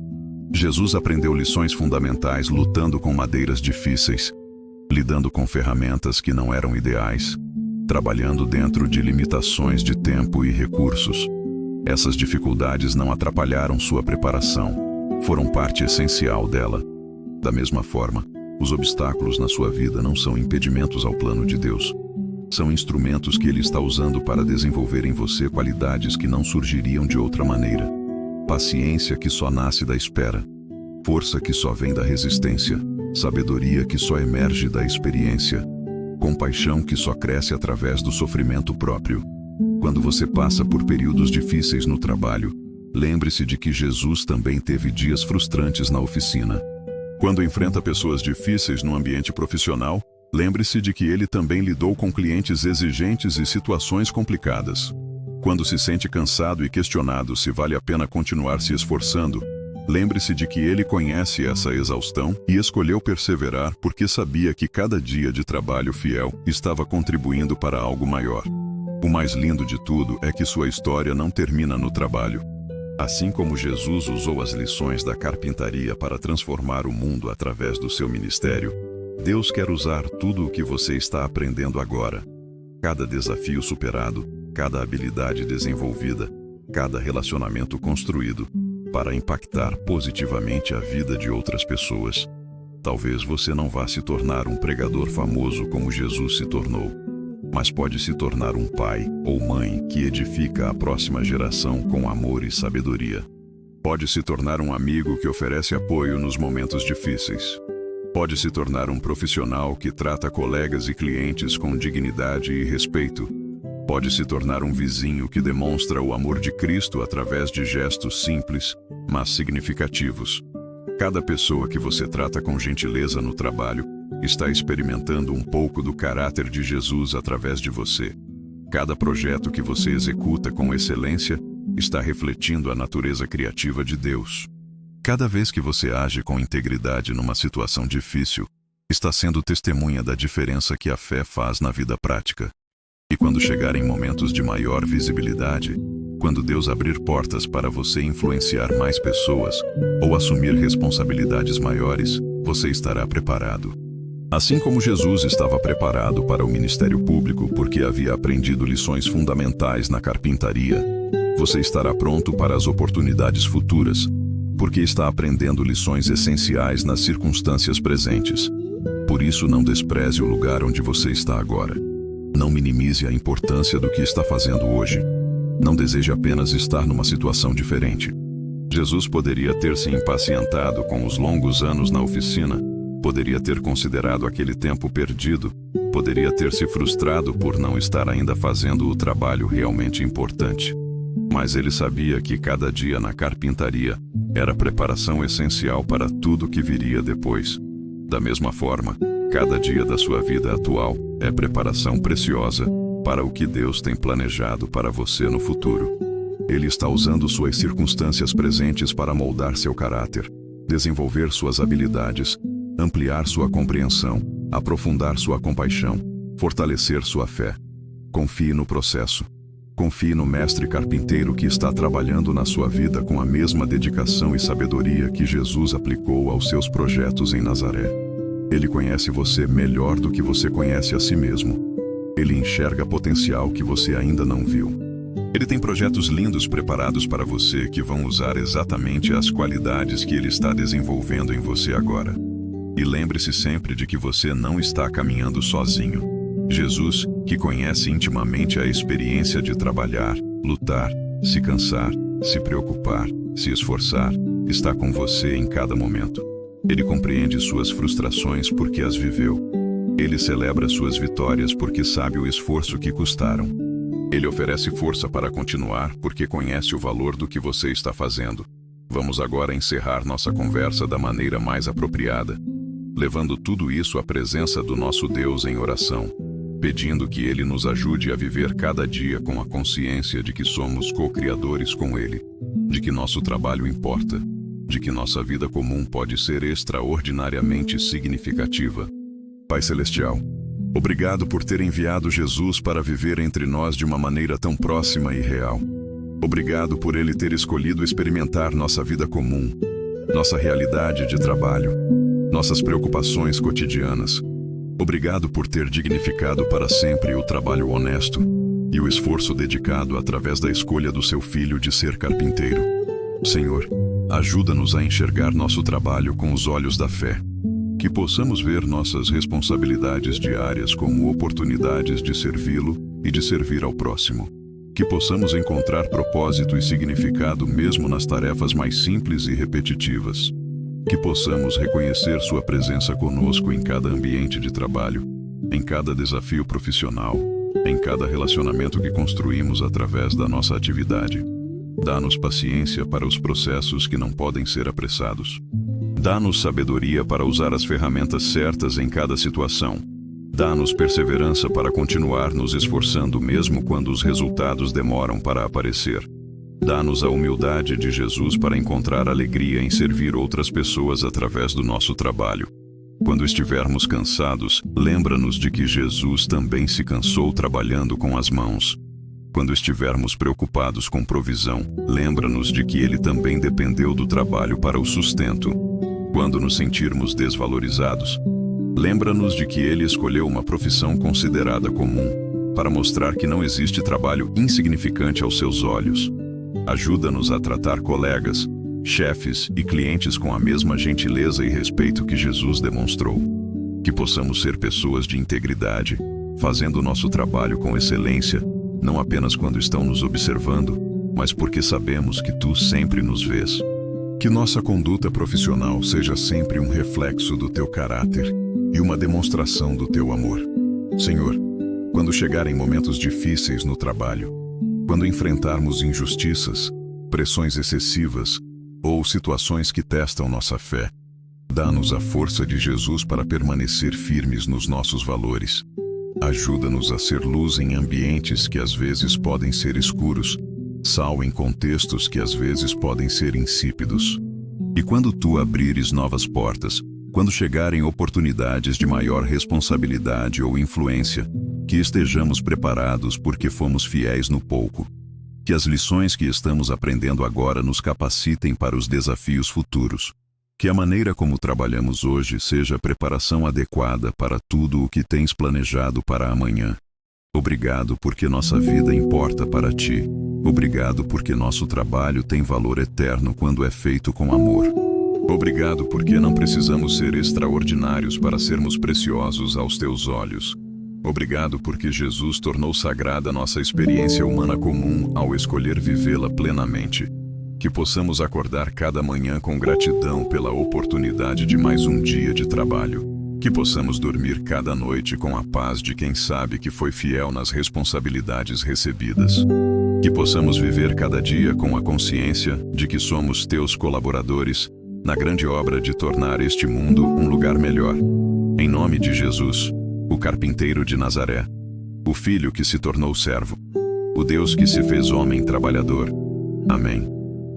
Jesus aprendeu lições fundamentais lutando com madeiras difíceis, lidando com ferramentas que não eram ideais, trabalhando dentro de limitações de tempo e recursos. Essas dificuldades não atrapalharam sua preparação, foram parte essencial dela. Da mesma forma, os obstáculos na sua vida não são impedimentos ao plano de Deus. São instrumentos que Ele está usando para desenvolver em você qualidades que não surgiriam de outra maneira. Paciência que só nasce da espera, força que só vem da resistência, sabedoria que só emerge da experiência, compaixão que só cresce através do sofrimento próprio. Quando você passa por períodos difíceis no trabalho, lembre-se de que Jesus também teve dias frustrantes na oficina. Quando enfrenta pessoas difíceis no ambiente profissional, lembre-se de que ele também lidou com clientes exigentes e situações complicadas. Quando se sente cansado e questionado se vale a pena continuar se esforçando, lembre-se de que ele conhece essa exaustão e escolheu perseverar porque sabia que cada dia de trabalho fiel estava contribuindo para algo maior. O mais lindo de tudo é que sua história não termina no trabalho. Assim como Jesus usou as lições da carpintaria para transformar o mundo através do seu ministério, Deus quer usar tudo o que você está aprendendo agora. Cada desafio superado, cada habilidade desenvolvida, cada relacionamento construído, para impactar positivamente a vida de outras pessoas. Talvez você não vá se tornar um pregador famoso como Jesus se tornou, mas pode se tornar um pai ou mãe que edifica a próxima geração com amor e sabedoria. Pode se tornar um amigo que oferece apoio nos momentos difíceis. Pode se tornar um profissional que trata colegas e clientes com dignidade e respeito. Pode se tornar um vizinho que demonstra o amor de Cristo através de gestos simples, mas significativos. Cada pessoa que você trata com gentileza no trabalho está experimentando um pouco do caráter de Jesus através de você. Cada projeto que você executa com excelência está refletindo a natureza criativa de Deus. Cada vez que você age com integridade numa situação difícil, está sendo testemunha da diferença que a fé faz na vida prática. E quando chegarem momentos de maior visibilidade, quando Deus abrir portas para você influenciar mais pessoas ou assumir responsabilidades maiores, você estará preparado. Assim como Jesus estava preparado para o ministério público porque havia aprendido lições fundamentais na carpintaria, você estará pronto para as oportunidades futuras, porque está aprendendo lições essenciais nas circunstâncias presentes. Por isso, não despreze o lugar onde você está agora. Não minimize a importância do que está fazendo hoje. Não deseje apenas estar numa situação diferente. Jesus poderia ter se impacientado com os longos anos na oficina, poderia ter considerado aquele tempo perdido, poderia ter se frustrado por não estar ainda fazendo o trabalho realmente importante. Mas ele sabia que cada dia na carpintaria era preparação essencial para tudo que viria depois. Da mesma forma, cada dia da sua vida atual é preparação preciosa para o que Deus tem planejado para você no futuro. Ele está usando suas circunstâncias presentes para moldar seu caráter, desenvolver suas habilidades, ampliar sua compreensão, aprofundar sua compaixão, fortalecer sua fé. Confie no processo. Confie no mestre carpinteiro que está trabalhando na sua vida com a mesma dedicação e sabedoria que Jesus aplicou aos seus projetos em Nazaré. Ele conhece você melhor do que você conhece a si mesmo. Ele enxerga potencial que você ainda não viu. Ele tem projetos lindos preparados para você que vão usar exatamente as qualidades que ele está desenvolvendo em você agora. E lembre-se sempre de que você não está caminhando sozinho. Jesus, que conhece intimamente a experiência de trabalhar, lutar, se cansar, se preocupar, se esforçar, está com você em cada momento. Ele compreende suas frustrações porque as viveu. Ele celebra suas vitórias porque sabe o esforço que custaram. Ele oferece força para continuar porque conhece o valor do que você está fazendo. Vamos agora encerrar nossa conversa da maneira mais apropriada, levando tudo isso à presença do nosso Deus em oração, pedindo que Ele nos ajude a viver cada dia com a consciência de que somos co-criadores com Ele, de que nosso trabalho importa, de que nossa vida comum pode ser extraordinariamente significativa. Pai Celestial, obrigado por ter enviado Jesus para viver entre nós de uma maneira tão próxima e real. Obrigado por Ele ter escolhido experimentar nossa vida comum, nossa realidade de trabalho, nossas preocupações cotidianas. Obrigado por ter dignificado para sempre o trabalho honesto e o esforço dedicado através da escolha do seu filho de ser carpinteiro. Senhor, ajuda-nos a enxergar nosso trabalho com os olhos da fé, que possamos ver nossas responsabilidades diárias como oportunidades de servi-lo e de servir ao próximo. Que possamos encontrar propósito e significado mesmo nas tarefas mais simples e repetitivas. Que possamos reconhecer sua presença conosco em cada ambiente de trabalho, em cada desafio profissional, em cada relacionamento que construímos através da nossa atividade. Dá-nos paciência para os processos que não podem ser apressados. Dá-nos sabedoria para usar as ferramentas certas em cada situação. Dá-nos perseverança para continuar nos esforçando mesmo quando os resultados demoram para aparecer. Dá-nos a humildade de Jesus para encontrar alegria em servir outras pessoas através do nosso trabalho. Quando estivermos cansados, lembra-nos de que Jesus também se cansou trabalhando com as mãos. Quando estivermos preocupados com provisão, lembra-nos de que Ele também dependeu do trabalho para o sustento. Quando nos sentirmos desvalorizados, lembra-nos de que Ele escolheu uma profissão considerada comum, para mostrar que não existe trabalho insignificante aos seus olhos. Ajuda-nos a tratar colegas, chefes e clientes com a mesma gentileza e respeito que Jesus demonstrou. Que possamos ser pessoas de integridade, fazendo nosso trabalho com excelência, não apenas quando estão nos observando, mas porque sabemos que Tu sempre nos vês. Que nossa conduta profissional seja sempre um reflexo do Teu caráter e uma demonstração do Teu amor. Senhor, quando chegarem momentos difíceis no trabalho, quando enfrentarmos injustiças, pressões excessivas ou situações que testam nossa fé, dá-nos a força de Jesus para permanecer firmes nos nossos valores. Ajuda-nos a ser luz em ambientes que às vezes podem ser escuros, sal em contextos que às vezes podem ser insípidos. E quando Tu abrires novas portas, quando chegarem oportunidades de maior responsabilidade ou influência, que estejamos preparados porque fomos fiéis no pouco. Que as lições que estamos aprendendo agora nos capacitem para os desafios futuros. Que a maneira como trabalhamos hoje seja a preparação adequada para tudo o que tens planejado para amanhã. Obrigado porque nossa vida importa para Ti. Obrigado porque nosso trabalho tem valor eterno quando é feito com amor. Obrigado porque não precisamos ser extraordinários para sermos preciosos aos Teus olhos. Obrigado porque Jesus tornou sagrada nossa experiência humana comum ao escolher vivê-la plenamente. Que possamos acordar cada manhã com gratidão pela oportunidade de mais um dia de trabalho. Que possamos dormir cada noite com a paz de quem sabe que foi fiel nas responsabilidades recebidas. Que possamos viver cada dia com a consciência de que somos Teus colaboradores na grande obra de tornar este mundo um lugar melhor. Em nome de Jesus, o carpinteiro de Nazaré, o Filho que se tornou servo, o Deus que se fez homem trabalhador. Amém.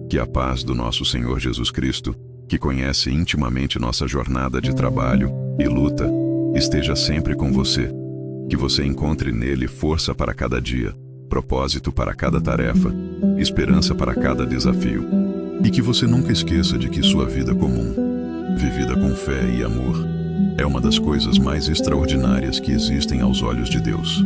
Que a paz do nosso Senhor Jesus Cristo, que conhece intimamente nossa jornada de trabalho e luta, esteja sempre com você. Que você encontre nele força para cada dia, propósito para cada tarefa, esperança para cada desafio. E que você nunca esqueça de que sua vida comum, vivida com fé e amor, é uma das coisas mais extraordinárias que existem aos olhos de Deus.